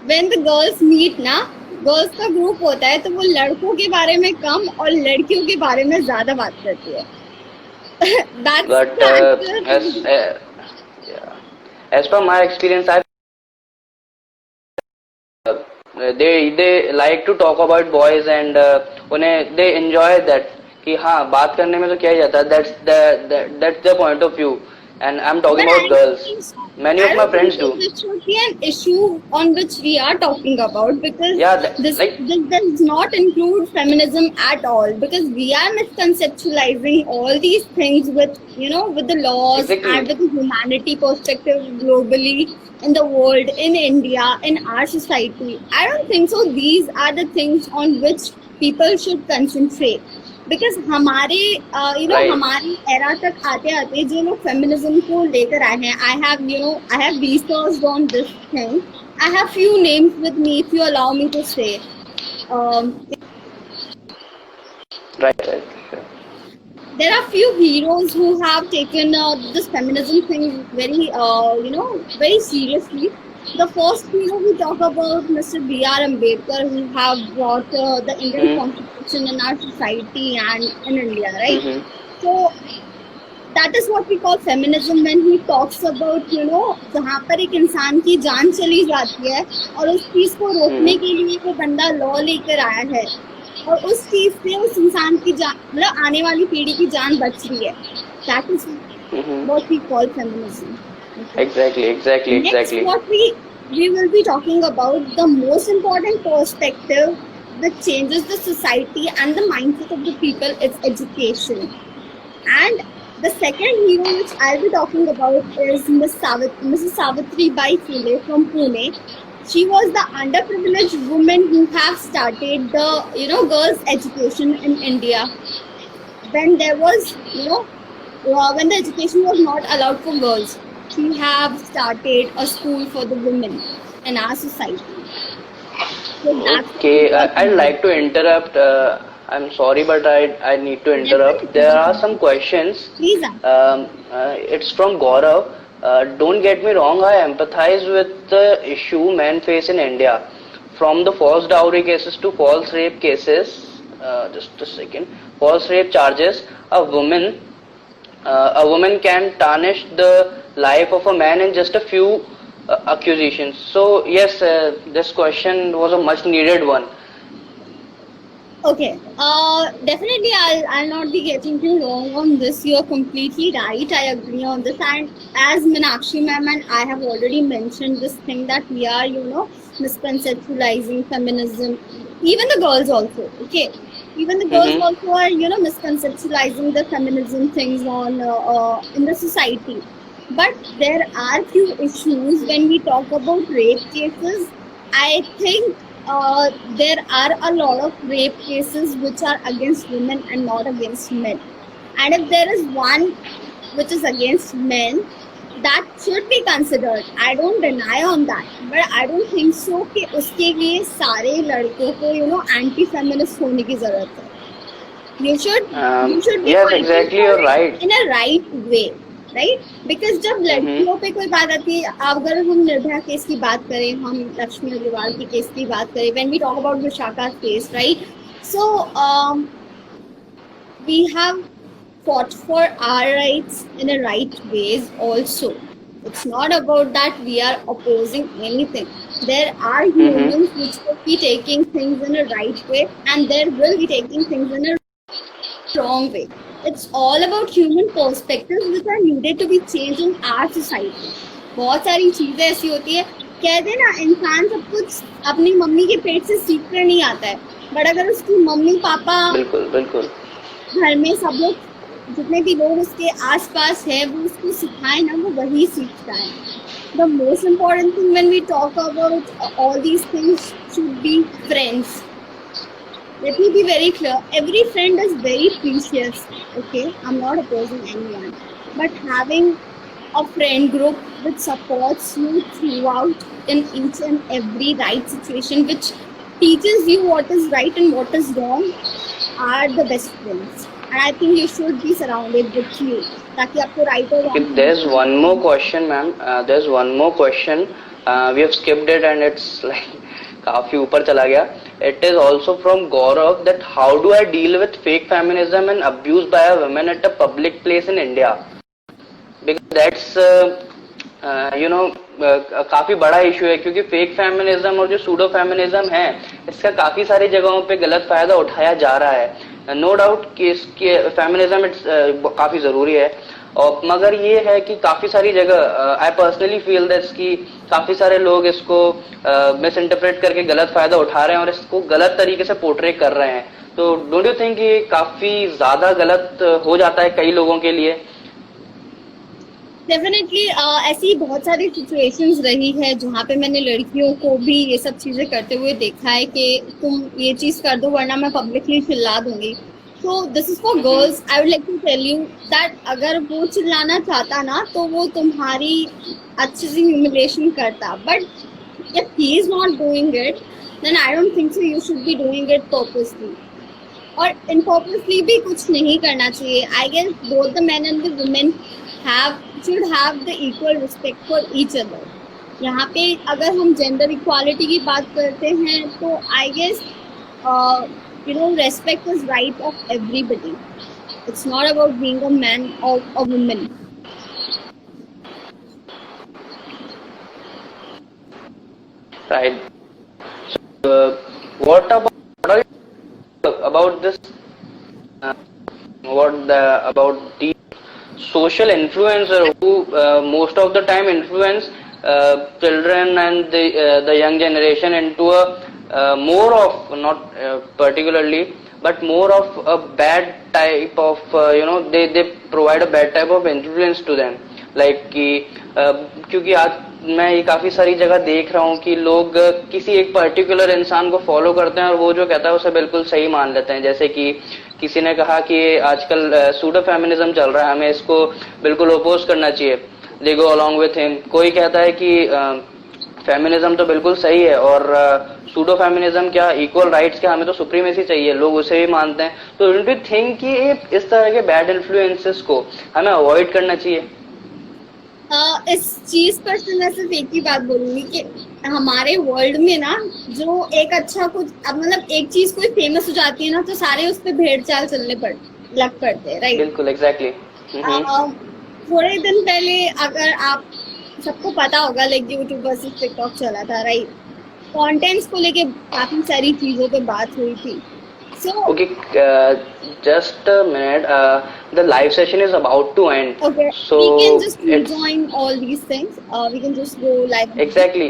When the girls meet ना, गर्ल्स का ग्रुप होता है तो वो लड़कों के बारे में कम और लड़कियों के बारे में ज्यादा बात करती है. As per my experience, they like to talk about boys, and उन्हें they enjoy that कि हाँ बात करने में तो क्या ही जाता है. That's the point of view, and I'm talking about girls. Many of my friends do. This should be an issue on which we are talking about, because this does not include feminism at all, because we are misconceptualizing all these things with with the laws and with the humanity perspective globally, in the world, in India, in our society. I don't think so. These are the things on which people should concentrate. Because हमारे हमारी era तक आते आते जो लोग feminism को लेकर आए हैं, I have researched on this thing. I have few names with me, if you allow me to say. There are few heroes who have taken this feminism thing very very seriously. The first hero we talk about, Mr. B.R. Ambedkar, who have brought the Indian constitution in our society and in India, right? So that is what we call feminism, when he talks about जहाँ पर एक इंसान की जान चली जाती है और उस चीज को रोकने के लिए वो बंदा लॉ लेकर आया है और उस चीज से उस इंसान की जान, मतलब आने वाली पीढ़ी की जान बच रही है. That is what we call feminism. Exactly. Next, what we will be talking about, the most important perspective that changes the society and the mindset of the people, is education. And the second hero which I'll be talking about is Mrs. Savitribai Phule from Pune. She was the underprivileged woman who have started the girls' education in India when there was when the education was not allowed for girls. She have started a school for the women in our society. So okay, I'd like to interrupt. I'm sorry, but I need to interrupt. There are some questions. Please. It's from Gaurav. Don't get me wrong, I empathize with the issue men face in India, from the false dowry cases to false rape cases. Just a second. False rape charges. A woman can tarnish the life of a man in just a few accusations. So yes, this question was a much needed one. Okay, definitely I'll not be getting you wrong on this. You're completely right. I agree on this. And as Meenakshi ma'am and I have already mentioned this thing, that we are misconceptualizing feminism. Even the girls also. Okay, even the girls also are misconceptualizing the feminism things on in the society. But there are few issues when we talk about rape cases. I think there are a lot of rape cases which are against women and not against men. And if there is one which is against men, that should be considered. I don't deny on that, but I don't think so कि उसके लिए सारे लड़कों को anti-feminist होने की जरूरत है. You should be yes, exactly, you're right. In a right way. Right, because जब लड़कियों पे कोई बात आती है, अगर हम निर्भया केस की बात करें, हम लक्ष्मी अग्रवाल की केस की बात करें, when we talk about Vishakha case, right, so we have fought for our rights in a right ways also. It's not about that we are opposing anything. There are humans which will be taking things in a right way, and there will be taking things in a wrong way. It's all about human perspectives which are needed to be changed in our society. बहुत सारी चीजें ऐसी होती है कहते हैं ना, इंसान सब कुछ अपनी मम्मी के पेट से सीख कर नहीं आता है, बट अगर उसकी मम्मी पापा, बिल्कुल बिल्कुल घर में सब लोग, जितने भी लोग उसके आसपास है, वो उसको सिखाए ना, वो वही सीखता है. The most important thing when we talk about all these things should be friends. Let me be very clear. Every friend is very precious. Okay, I'm not opposing anyone, but having a friend group which supports you throughout in each and every right situation, which teaches you what is right and what is wrong, are the best friends. And I think you should be surrounded with you, ताकि आपको right और wrong. there's one more question ma'am, there's one more question, we have skipped it and it's like काफी ऊपर चला गया. It is also from Gaurav that how do I deal with fake feminism and abuse by a woman at a public place in India, because that's काफी बड़ा issue है, क्योंकि fake feminism और जो सूडो फेमिनिज्म है, इसका काफी सारी जगहों पे गलत फायदा उठाया जा रहा है. नो डाउट कि इसके फेमिनिज्म काफी जरूरी है, और मगर ये है कि काफी सारी जगह आई पर्सनली फील दैट्स कि काफी सारे लोग इसको मिस इंटरप्रेट करके गलत फायदा उठा रहे हैं और इसको गलत तरीके से पोर्ट्रे कर रहे हैं. तो डोंट यू थिंक ये काफी ज्यादा गलत हो जाता है कई लोगों के लिए? डेफिनेटली ऐसी बहुत सारी सिचुएशंस रही है जहाँ पे मैंने लड़कियों को भी ये सब चीजें करते हुए देखा है कि तुम ये चीज कर दो वरना मैं पब्लिकली चिल्ला दूंगी. So this is for girls. I would like to tell you that अगर वो चिल्लाना चाहता ना, तो वो तुम्हारी अच्छी सी ह्यूमिलेशन करता, but if he is not doing it, then I don't think so you should be doing it purposely. और इनपर्पसली भी कुछ नहीं करना चाहिए. I guess both the men and the women should have the equal respect for each other. यहाँ पे अगर हम जेंडर इक्वालिटी की बात करते हैं तो I guess respect is right of everybody. It's not about being a man or a woman. Right. So, what about this? About the social influencer who most of the time influence children and the young generation into a more of, not particularly, but more of a bad type of they provide a bad type of influence to them, like कि क्योंकि आज मैं ये काफी सारी जगह देख रहा हूँ कि लोग किसी एक पर्टिकुलर इंसान को फॉलो करते हैं और वो जो कहता है उसे बिल्कुल सही मान लेते हैं. जैसे कि किसी ने कहा कि आजकल सूडो फेमिनिज्म चल रहा है, हमें इसको बिल्कुल अपोज करना चाहिए, दे गो अलोंग विथ हिम. कोई कहता है कि फेमिनिज्म तो बिल्कुल सही है और सूडो फेमिनिज्म क्या, इक्वल राइट्स क्या, हमें तो सुप्रीमेसी चाहिए, लोग उसे भी मानते हैं. तो डोंट यू थिंक कि इस तरह के बैड इन्फ्लुएंसेस को हमें अवॉइड करना चाहिए? इस चीज पर तो मैं सिर्फ एक ही बात बोलूंगी कि हमारे वर्ल्ड में ना, जो एक अच्छा कुछ, अब मतलब एक चीज कोई फेमस हो जाती है ना, तो सारे उस पर भेड़ चाल चलने लग पड़ते हैं. राइट, बिल्कुल, एग्जैक्टली. थोड़े दिन पहले अगर आप सबको पता होगा, लाइक यूट्यूब वर्सेस टिकटॉक चला था. राइट, कंटेंट्स को लेके काफी सारी चीजों पे बात हुई थी. So, okay, just a minute. The live session is about to end. Okay, so we can just join all these things. We can just go live. Exactly.